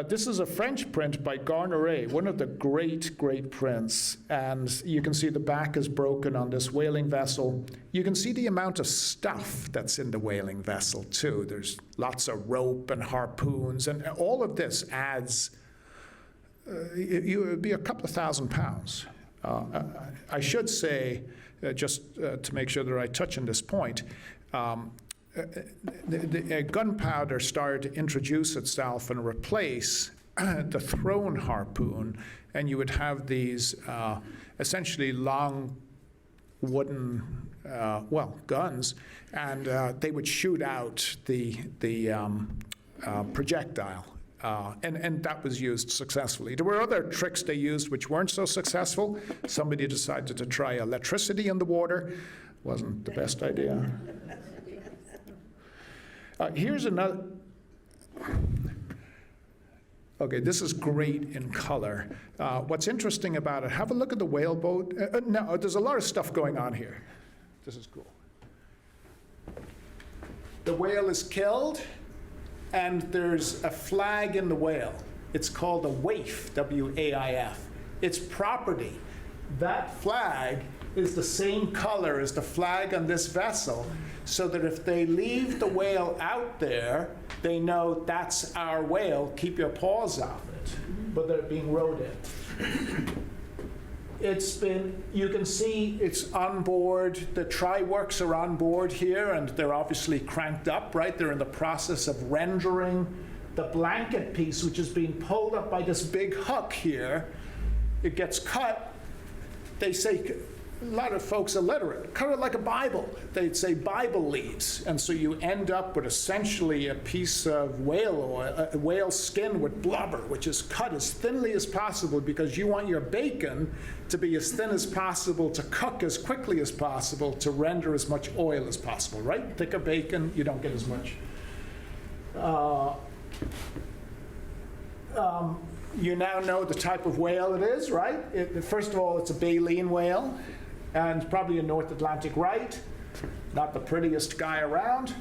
This is a French print by Garneret, one of the great prints. And you can see the back is broken on this whaling vessel. You can see the amount of stuff that's in the whaling vessel, too. There's lots of rope and harpoons, and all of this adds, it would be a couple of $1,000 pounds. I should say, just to make sure that I touch on this point, the gunpowder started to introduce itself and replace the thrown harpoon, and you would have these essentially long wooden, guns, and they would shoot out the projectile. And that was used successfully. There were other tricks they used which weren't so successful. Somebody decided to try electricity in the water. Wasn't the best idea. Here's another. Okay, this is great in color. What's interesting about it, have a look at the whale boat. No, there's a lot of stuff going on here. This is cool. The whale is killed, and there's a flag in the whale. It's called a waif, W-A-I-F. It's property. That flag is the same color as the flag on this vessel, so that if they leave the whale out there, they know that's our whale, keep your paws off it, but they're being rowed in. You can see it's on board, the tri-works are on board here, and they're obviously cranked up, right? They're in the process of rendering the blanket piece, which is being pulled up by this big hook here. It gets cut. They say, a lot of folks are illiterate, cut it like a Bible. They'd say Bible leaves. And so you end up with essentially a piece of whale oil, a whale skin with blubber, which is cut as thinly as possible because you want your bacon to be as thin as possible, to cook as quickly as possible, to render as much oil as possible, right? Thicker bacon, you don't get as much. You now know the type of whale it is, right? First of all, it's a baleen whale, and probably a North Atlantic right, not the prettiest guy around.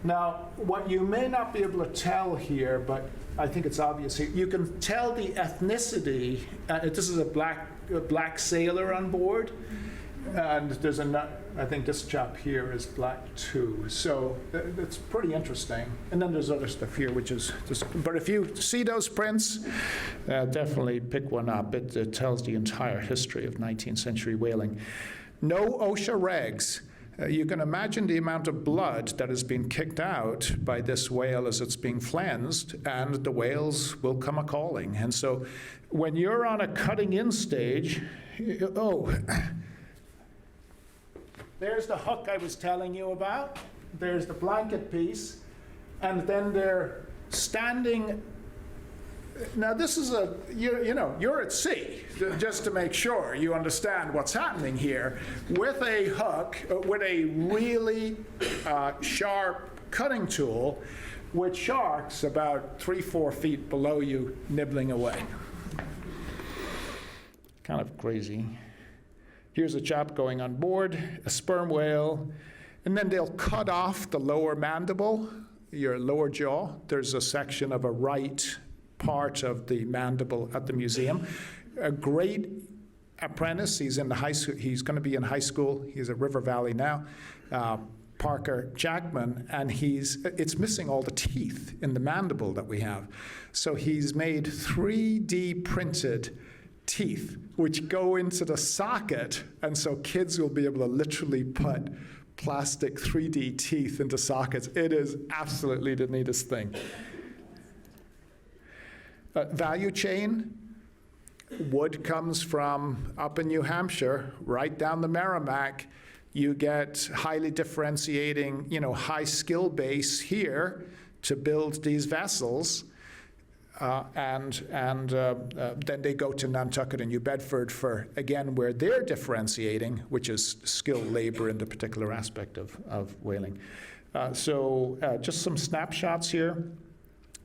Now, what you may not be able to tell here, but I think it's obvious here, you can tell the ethnicity. This is a black sailor on board, and there's I think this chap here is black too. So it's pretty interesting. And then there's other stuff here, which is just, but if you see those prints, definitely pick one up. It tells the entire history of 19th century whaling. No OSHA regs. You can imagine the amount of blood that has been kicked out by this whale as it's being flensed, and the whales will come a-calling. And so when you're on a cutting-in stage, there's the hook I was telling you about. There's the blanket piece. And then they're standing. Now, this is you're at sea, just to make sure you understand what's happening here, with a hook, with a really sharp cutting tool, with sharks about 3-4 feet below you nibbling away. Kind of crazy. Here's a chap going on board, a sperm whale, and then they'll cut off the lower mandible, your lower jaw. There's a section of a right part of the mandible at the museum. A great apprentice. He's in the high school. He's going to be in high school. He's at River Valley now. Parker Jackman, and it's missing all the teeth in the mandible that we have. So he's made 3D printed teeth, which go into the socket, and so kids will be able to literally put plastic 3D teeth into sockets. It is absolutely the neatest thing. Value chain, wood comes from up in New Hampshire, right down the Merrimack. You get highly differentiating, high skill base here to build these vessels. And then they go to Nantucket and New Bedford for, again, where they're differentiating, which is skilled labor in the particular aspect of whaling. So just some snapshots here.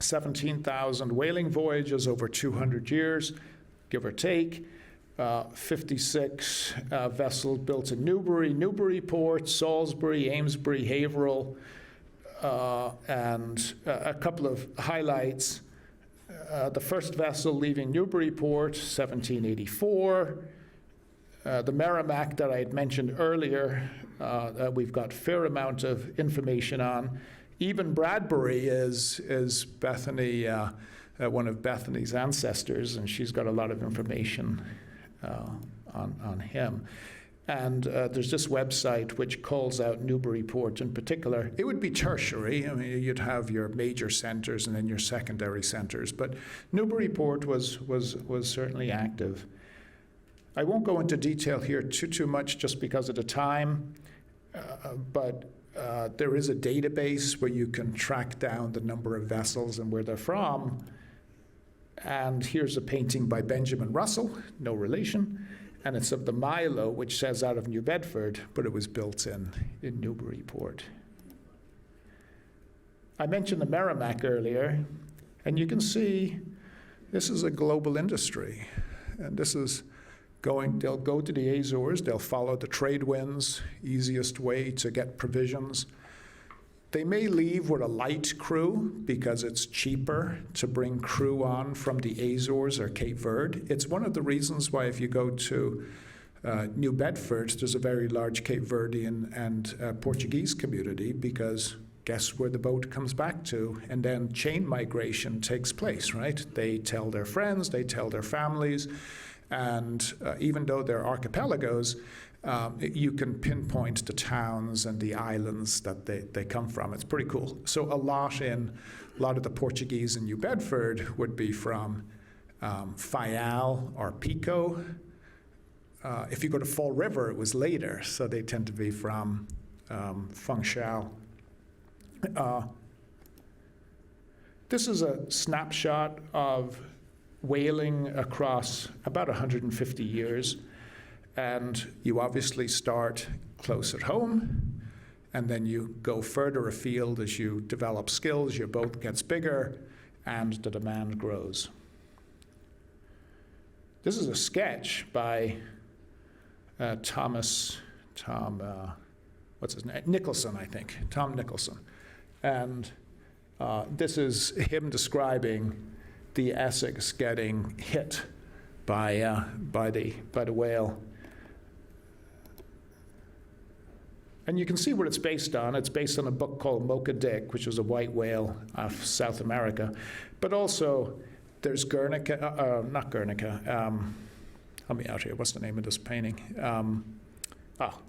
17,000 whaling voyages over 200 years, give or take. 56 vessels built in Newburyport, Salisbury, Amesbury, Haverhill, and a couple of highlights. The first vessel leaving Newburyport, 1784. The Merrimack that I had mentioned earlier, we've got a fair amount of information on. Even Bradbury is Bethany, one of Bethany's ancestors, and she's got a lot of information on him. And there's this website which calls out Newburyport in particular. It would be tertiary. I mean, you'd have your major centers and then your secondary centers. But Newburyport was certainly active. I won't go into detail here too much just because of the time, but there is a database where you can track down the number of vessels and where they're from. And here's a painting by Benjamin Russell, no relation. And it's of the Milo, which says out of New Bedford, but it was built in Newburyport. I mentioned the Merrimack earlier, and you can see this is a global industry. And this is they'll go to the Azores, they'll follow the trade winds, easiest way to get provisions. They may leave with a light crew because it's cheaper to bring crew on from the Azores or Cape Verde. It's one of the reasons why if you go to New Bedford, there's a very large Cape Verdean and Portuguese community, because guess where the boat comes back to? And then chain migration takes place, right? They tell their friends, they tell their families, and even though they're archipelagos, you can pinpoint the towns and the islands that they come from. It's pretty cool. So a lot of the Portuguese in New Bedford would be from Faial or Pico. If you go to Fall River, it was later, so they tend to be from Funchal. This is a snapshot of whaling across about 150 years. And you obviously start close at home, and then you go further afield as you develop skills, your boat gets bigger, and the demand grows. This is a sketch by Tom Nicholson, I think, Tom Nicholson. And this is him describing the Essex getting hit by the whale. And you can see what it's based on. It's based on a book called Mocha Dick, which was a white whale of South America. But also, there's Guernica, not Guernica, help me out here, what's the name of this painting?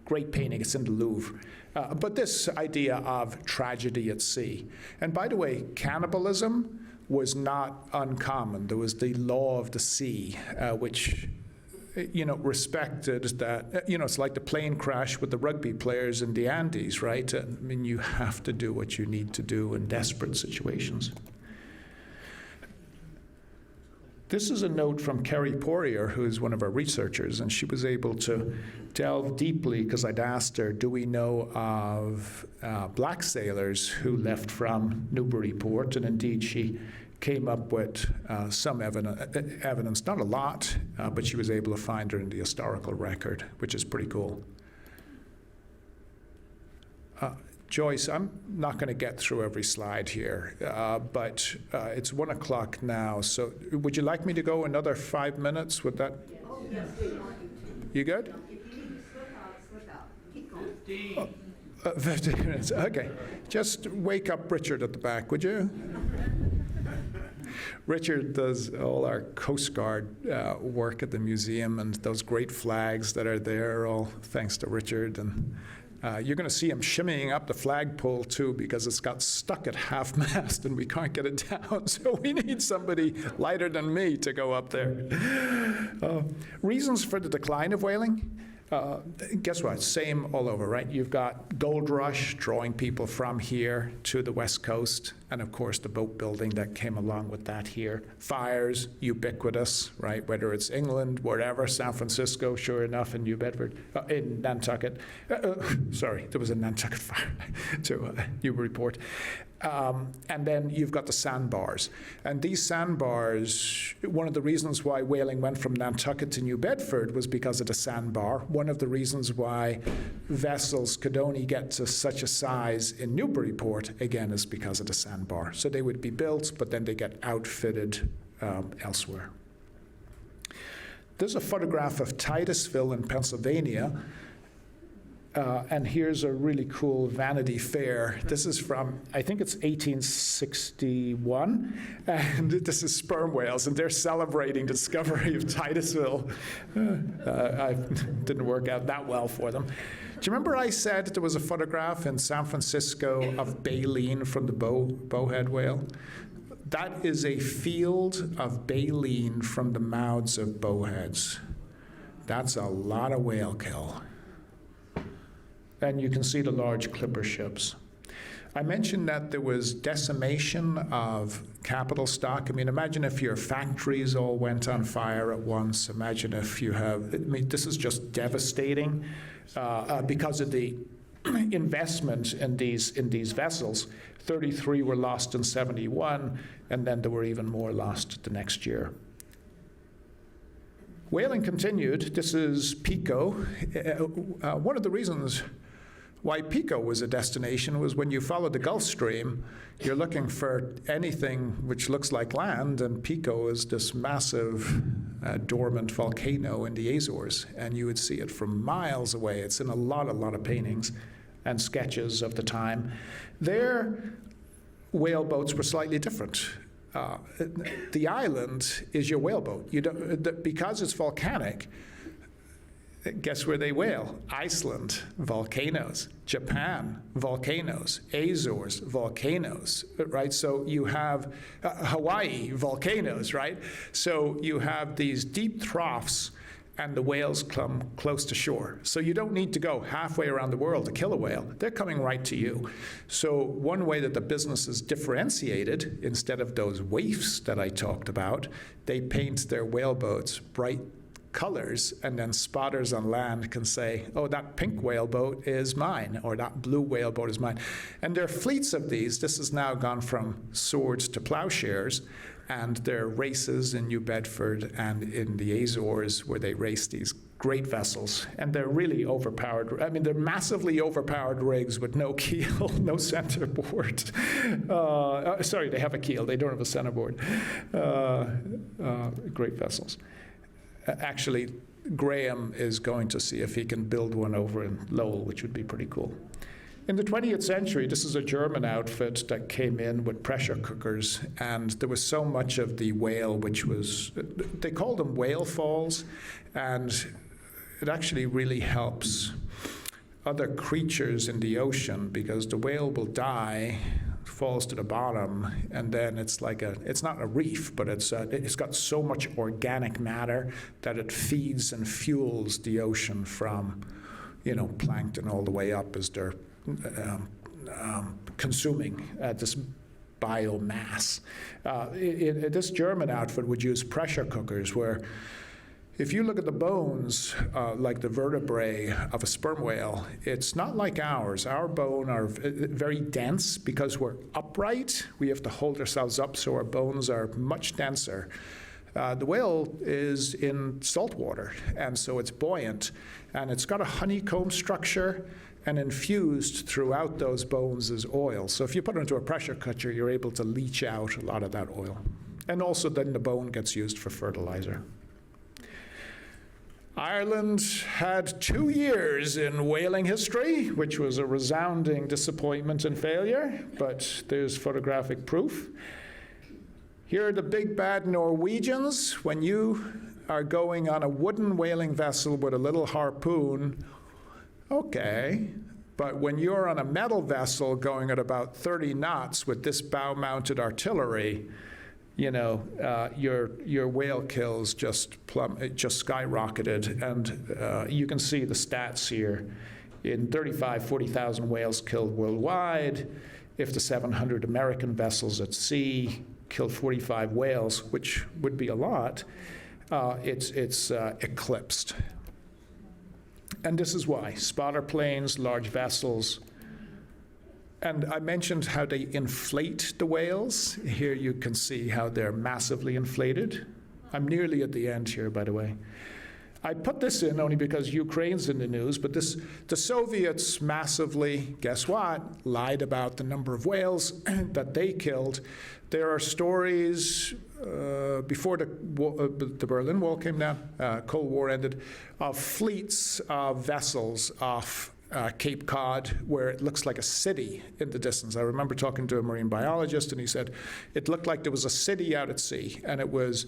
Great painting, it's in the Louvre. But this idea of tragedy at sea. And by the way, cannibalism was not uncommon. There was the law of the sea, which respected that, it's like the plane crash with the rugby players in the Andes, right? I mean, you have to do what you need to do in desperate situations. This is a note from Kerry Poirier, who is one of our researchers, and she was able to delve deeply, because I'd asked her, do we know of black sailors who left from Newburyport? And indeed, she came up with some evidence, not a lot, but she was able to find her in the historical record, which is pretty cool. Joyce, I'm not going to get through every slide here, but it's 1 o'clock now, so would you like me to go another 5 minutes? Would that? Oh, yes. You good? If you need to slip out. Keep going. 15 minutes, okay. Just wake up Richard at the back, would you? Richard does all our Coast Guard work at the museum, and those great flags that are there, all thanks to Richard. And you're going to see him shimmying up the flagpole, too, because it's got stuck at half-mast, and we can't get it down. So we need somebody lighter than me to go up there. Reasons for the decline of whaling? Guess what? Same all over, right? You've got gold rush drawing people from here to the West Coast, and of course the boat building that came along with that here. Fires, ubiquitous, right? Whether it's England, wherever, San Francisco, sure enough, in New Bedford, in Nantucket. Sorry, there was a Nantucket fire to Newburyport. And then you've got the sandbars. And these sandbars, one of the reasons why whaling went from Nantucket to New Bedford was because of the sandbar. One of the reasons why vessels could only get to such a size in Newburyport, again, is because of the sandbar. So they would be built, but then they get outfitted elsewhere. There's a photograph of Titusville in Pennsylvania. And here's a really cool Vanity Fair. This is from, I think it's 1861, and this is sperm whales, and they're celebrating the discovery of Titusville. I didn't work out that well for them. Do you remember I said there was a photograph in San Francisco of baleen from the bowhead whale? That is a field of baleen from the mouths of bowheads. That's a lot of whale kill. And you can see the large clipper ships. I mentioned that there was decimation of capital stock. I mean, imagine if your factories all went on fire at once. Imagine if you have, I mean, this is just devastating because of the investment in these vessels. 33 were lost in 71, and then there were even more lost the next year. Whaling continued. This is Pico. One of the reasons why Pico was a destination was when you follow the Gulf Stream, you're looking for anything which looks like land, and Pico is this massive dormant volcano in the Azores, and you would see it from miles away. It's in a lot of paintings and sketches of the time. Their whaleboats were slightly different. The island is your whaleboat. You don't, because it's volcanic. Guess where they whale? Iceland, volcanoes. Japan, volcanoes. Azores, volcanoes, right? So you have Hawaii, volcanoes, right? So you have these deep troughs, and the whales come close to shore. So you don't need to go halfway around the world to kill a whale. They're coming right to you. So one way that the business is differentiated, instead of those waifs that I talked about, they paint their whaleboats bright colors, and then spotters on land can say, oh, that pink whaleboat is mine, or that blue whaleboat is mine. And there are fleets of these. This has now gone from swords to plowshares, and there are races in New Bedford and in the Azores where they race these great vessels, and they're really overpowered. I mean, they're massively overpowered rigs with no keel, no centerboard. Sorry, they have a keel. They don't have a centerboard. Great vessels. Actually, Graham is going to see if he can build one over in Lowell, which would be pretty cool. In the 20th century, this is a German outfit that came in with pressure cookers, and there was so much of the whale, which was, they called them whale falls, and it actually really helps other creatures in the ocean because the whale will die, falls to the bottom, and then it's like it's not a reef, but it's got so much organic matter that it feeds and fuels the ocean from, plankton all the way up as they're consuming this biomass. This German outfit would use pressure cookers where if you look at the bones, like the vertebrae of a sperm whale, it's not like ours. Our bones are very dense because we're upright. We have to hold ourselves up, so our bones are much denser. The whale is in salt water, and so it's buoyant, and it's got a honeycomb structure, and infused throughout those bones is oil. So if you put it into a pressure cooker, you're able to leach out a lot of that oil. And also then the bone gets used for fertilizer. Ireland had 2 years in whaling history, which was a resounding disappointment and failure, but there's photographic proof. Here are the big bad Norwegians. When you are going on a wooden whaling vessel with a little harpoon, okay, but when you're on a metal vessel going at about 30 knots with this bow-mounted artillery, your whale kills just skyrocketed, and you can see the stats here. In 40,000 whales killed worldwide. If the 700 American vessels at sea killed 45 whales, which would be a lot, it's eclipsed. And this is why. Spotter planes, large vessels. And I mentioned how they inflate the whales. Here you can see how they're massively inflated. I'm nearly at the end here, by the way. I put this in only because Ukraine's in the news, but the Soviets massively, guess what, lied about the number of whales that they killed. There are stories before the Berlin Wall came down, Cold War ended, of fleets of vessels off Cape Cod, where it looks like a city in the distance. I remember talking to a marine biologist, and he said it looked like there was a city out at sea, and it was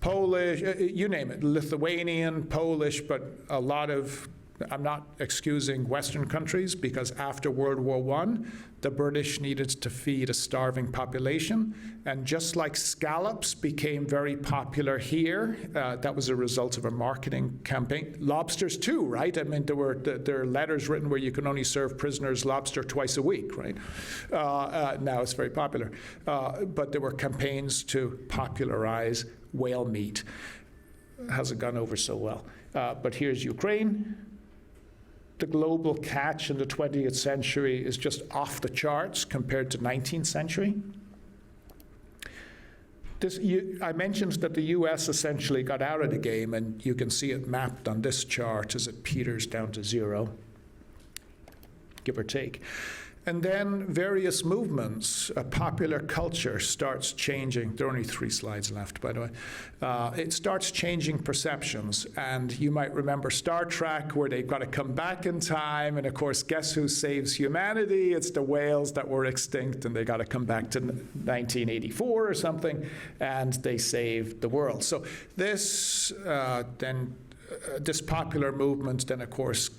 Polish, you name it, Lithuanian, Polish, but a lot of, I'm not excusing Western countries, because after World War I, the British needed to feed a starving population, and just like scallops became very popular here, that was a result of a marketing campaign. Lobsters too, right? I mean, there are letters written where you can only serve prisoners lobster twice a week, right? Now it's very popular. But there were campaigns to popularize whale meat. Hasn't gone over so well. But here's Ukraine. The global catch in the 20th century is just off the charts compared to 19th century. I mentioned that the US essentially got out of the game, and you can see it mapped on this chart as it peters down to 0, give or take. And then various movements, popular culture starts changing. There are only 3 slides left, by the way. It starts changing perceptions. And you might remember Star Trek, where they've got to come back in time. And of course, guess who saves humanity? It's the whales that were extinct, and they got to come back to 1984 or something, and they saved the world. So this this popular movement then, of course,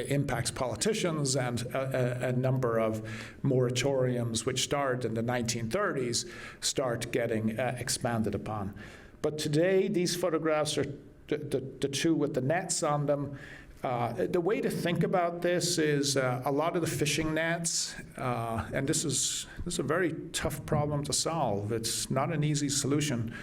impacts politicians, and a number of moratoriums, which started in the 1930s, start getting expanded upon. But today, these photographs are the 2 with the nets on them. The way to think about this is a lot of the fishing nets, and this is a very tough problem to solve. It's not an easy solution.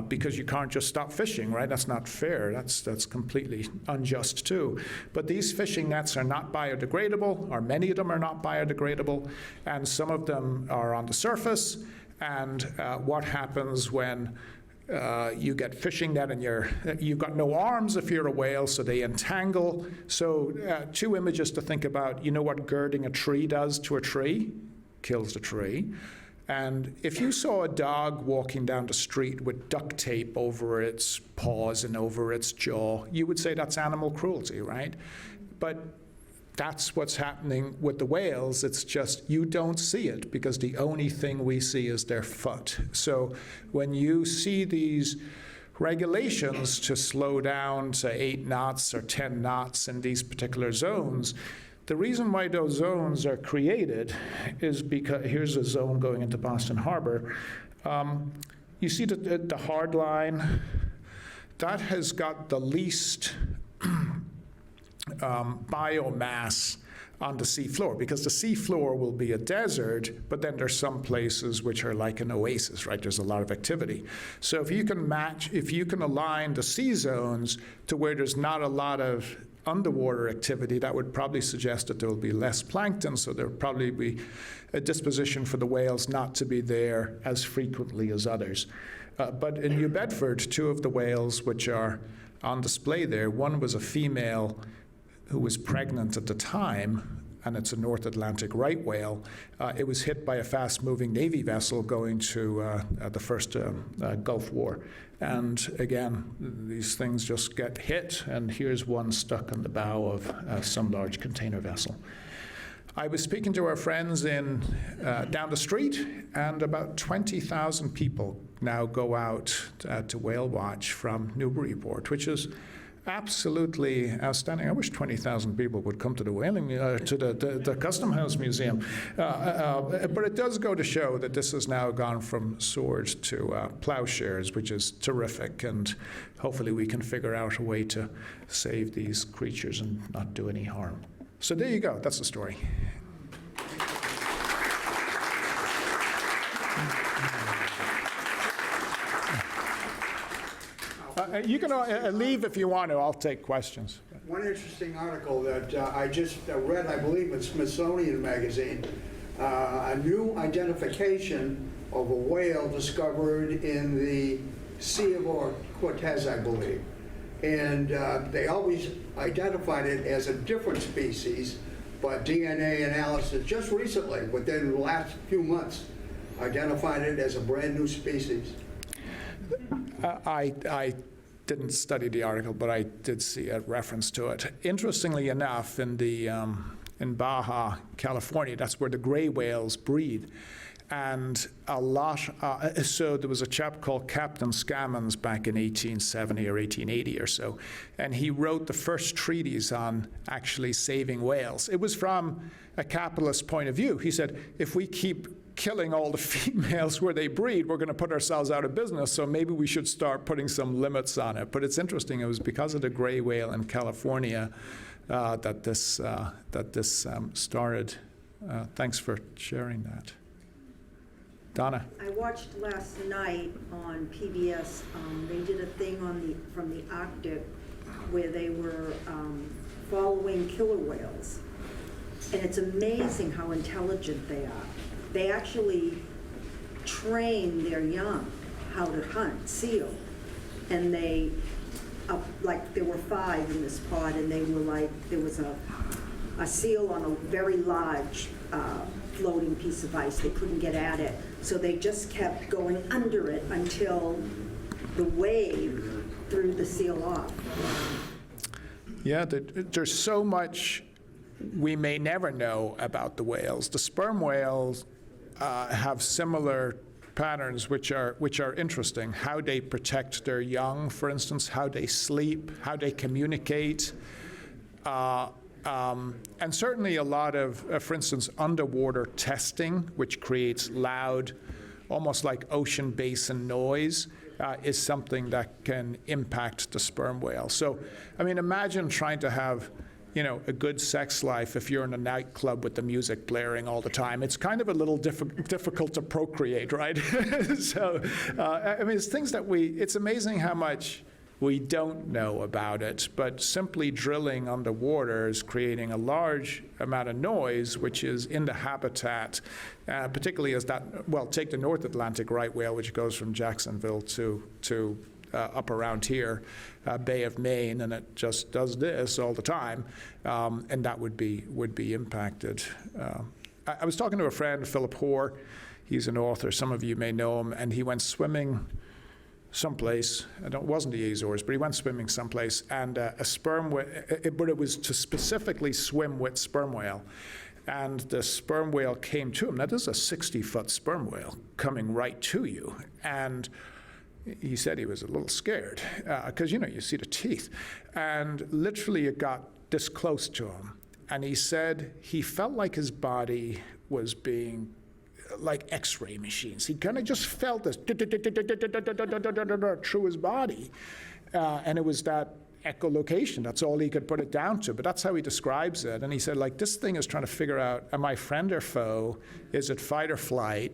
Because you can't just stop fishing, right? That's not fair. That's completely unjust too. But these fishing nets are not biodegradable, or many of them are not biodegradable, and some of them are on the surface. And what happens when you get fishing net and you've got no arms if you're a whale, so they entangle. So 2 images to think about. You know what girding a tree does to a tree? Kills the tree. And if you saw a dog walking down the street with duct tape over its paws and over its jaw, you would say that's animal cruelty, right? But that's what's happening with the whales. It's just you don't see it because the only thing we see is their foot. So when you see these regulations to slow down to 8 knots or 10 knots in these particular zones, the reason why those zones are created is because, here's a zone going into Boston Harbor. You see the hard line? That has got the least biomass on the seafloor, because the seafloor will be a desert, but then there's some places which are like an oasis, right? There's a lot of activity. So if you can align the sea zones to where there's not a lot of underwater activity, that would probably suggest that there will be less plankton, so there will probably be a disposition for the whales not to be there as frequently as others. But in New Bedford, 2 of the whales which are on display there, one was a female who was pregnant at the time, and it's a North Atlantic right whale. It was hit by a fast-moving Navy vessel going to the first Gulf War. And again, these things just get hit, and here's one stuck on the bow of some large container vessel. I was speaking to our friends in down the street, and about 20,000 people now go out to whale watch from Newburyport, which is absolutely outstanding. I wish 20,000 people would come to the whaling, to the Custom House Museum. But it does go to show that this has now gone from swords to plowshares, which is terrific. And hopefully we can figure out a way to save these creatures and not do any harm. So there you go. That's the story. You can leave if you want to. I'll take questions. One interesting article that I just read, I believe in Smithsonian Magazine, a new identification of a whale discovered in the Sea of Cortez, I believe. And they always identified it as a different species, but DNA analysis just recently, within the last few months, identified it as a brand new species. I didn't study the article, but I did see a reference to it. Interestingly enough, in Baja, California, that's where the gray whales breed. And a lot, so there was a chap called Captain Scammons back in 1870 or 1880 or so, and he wrote the first treatise on actually saving whales. It was from a capitalist point of view. He said, if we keep killing all the females where they breed, we're going to put ourselves out of business, so maybe we should start putting some limits on it. But it's interesting, it was because of the gray whale in California that this started. Thanks for sharing that. Donna. I watched last night on PBS, they did a thing from the Arctic where they were following killer whales. And it's amazing how intelligent they are. They actually train their young how to hunt seal. And they, like there were 5 in this pod, and they were like, there was a seal on a very large floating piece of ice. They couldn't get at it. So they just kept going under it until the wave threw the seal off. Yeah, there's so much we may never know about the whales. The sperm whales have similar patterns which are interesting. How they protect their young, for instance, how they sleep, how they communicate. And certainly a lot of, for instance, underwater testing, which creates loud, almost like ocean basin noise, is something that can impact the sperm whale. So, I mean, imagine trying to have, a good sex life if you're in a nightclub with the music blaring all the time. It's kind of a little difficult to procreate, right? So, I mean, it's things that it's amazing how much we don't know about it, but simply drilling underwater is creating a large amount of noise, which is in the habitat, particularly as take the North Atlantic right whale, which goes from Jacksonville to up around here, Bay of Maine, and it just does this all the time, and that would be impacted. I was talking to a friend, Philip Hoare. He's an author. Some of you may know him. And he went swimming someplace. It wasn't the Azores, but he went swimming someplace. And a sperm whale, but it was to specifically swim with sperm whale. And the sperm whale came to him. Now, this is a 60-foot sperm whale coming right to you. And he said he was a little scared because, you see the teeth. And literally it got this close to him. And he said he felt like his body was being like X-ray machines. He kind of just felt this through his body. And it was that echolocation. That's all he could put it down to. But that's how he describes it. And he said, like, this thing is trying to figure out, am I friend or foe? Is it fight or flight?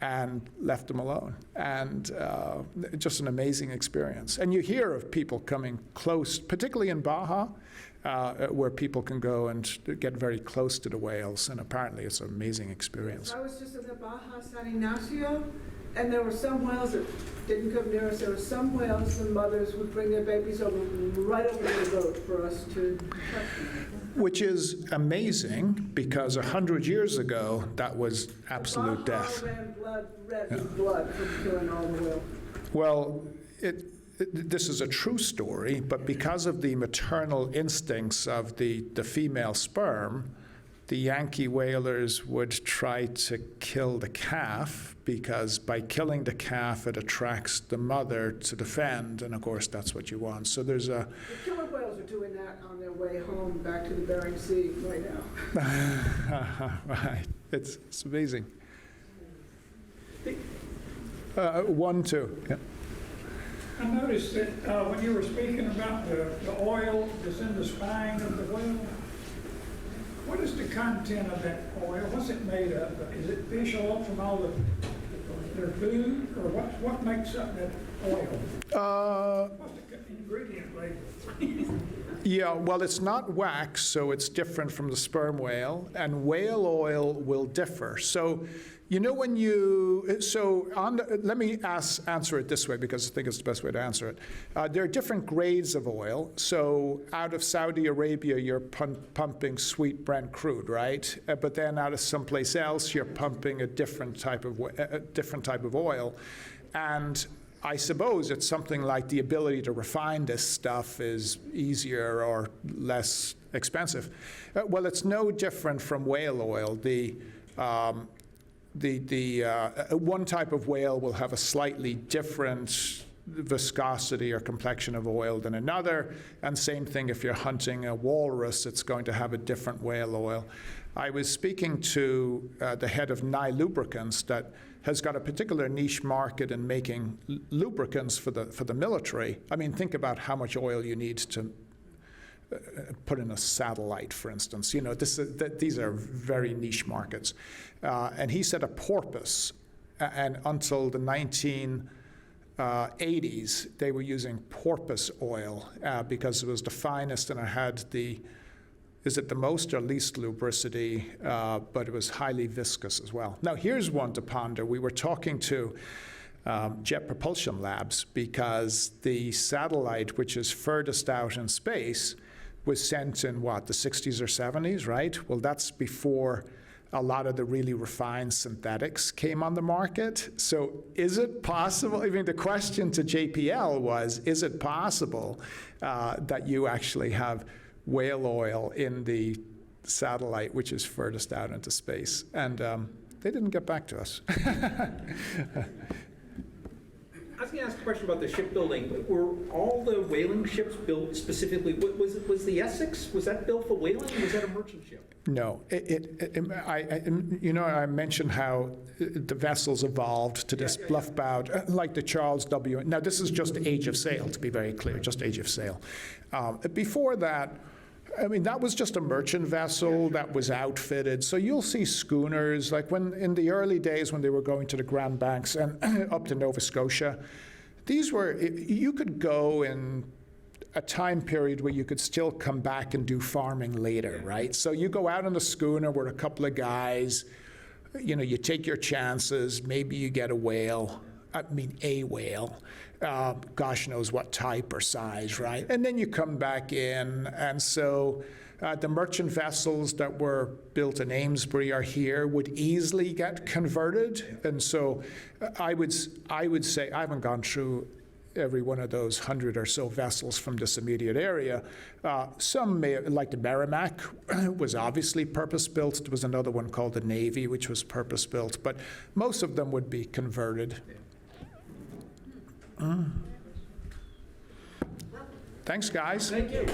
And left him alone. And just an amazing experience. And you hear of people coming close, particularly in Baja, where people can go and get very close to the whales. And apparently it's an amazing experience. I was just in the Baja San Ignacio, and there were some whales that didn't come near us. There were some whales, the mothers would bring their babies over, right over the boat for us to touch them. Which is amazing, because 100 years ago, that was absolute death. Baja ran red with blood from killing all the whales. Well, this is a true story, but because of the maternal instincts of the female sperm, the Yankee whalers would try to kill the calf, because by killing the calf, it attracts the mother to defend, and of course, that's what you want. So there's a... The killer whales are doing that on their way home back to the Bering Sea right now. Right. It's amazing. 1, 2. Yeah. I noticed that when you were speaking about the oil that's in the spine of the whale, what is the content of that oil? What's it made of? Is it fish oil from all their food, or what makes up that oil? What's the ingredient label? Yeah, well, it's not wax, so it's different from the sperm whale, and whale oil will differ. So, when let me answer it this way, because I think it's the best way to answer it. There are different grades of oil. So out of Saudi Arabia, you're pumping sweet Brent crude, right? But then out of someplace else, you're pumping a different type of oil. And I suppose it's something like the ability to refine this stuff is easier or less expensive. Well, it's no different from whale oil. One type of whale will have a slightly different viscosity or complexion of oil than another, and same thing if you're hunting a walrus, it's going to have a different whale oil. I was speaking to the head of Nye Lubricants that has got a particular niche market in making lubricants for the military. I mean, think about how much oil you need to put in a satellite, for instance. These are very niche markets. And he said a porpoise, and until the 1980s, they were using porpoise oil because it was the finest and it had is it the most or least lubricity, but it was highly viscous as well. Now, here's one to ponder. We were talking to Jet Propulsion Labs because the satellite, which is furthest out in space, was sent in, the 60s or 70s, right? Well, that's before a lot of the really refined synthetics came on the market. So is it possible, the question to JPL was, is it possible that you actually have whale oil in the satellite, which is furthest out into space? And they didn't get back to us. I was going to ask a question about the shipbuilding. Were all the whaling ships built specifically? Was the Essex, was that built for whaling, or was that a merchant ship? No. I mentioned how the vessels evolved to this bluff bowed, like the Charles W. Now, this is just Age of Sail, to be very clear, just Age of Sail. Before that, that was just a merchant vessel that was outfitted. So you'll see schooners, like in the early days when they were going to the Grand Banks and up to Nova Scotia, you could go in a time period where you could still come back and do farming later, right? So you go out on the schooner with a couple of guys, you take your chances, maybe you get a whale. A whale, gosh knows what type or size, right? And then you come back in, and so The merchant vessels that were built in Amesbury are here would easily get converted. And so I would say, I haven't gone through every one of those 100 or so vessels from this immediate area. Some may, like the Merrimack, was obviously purpose-built. There was another one called the Navy, which was purpose-built, but most of them would be converted. Thanks, guys. Thank you.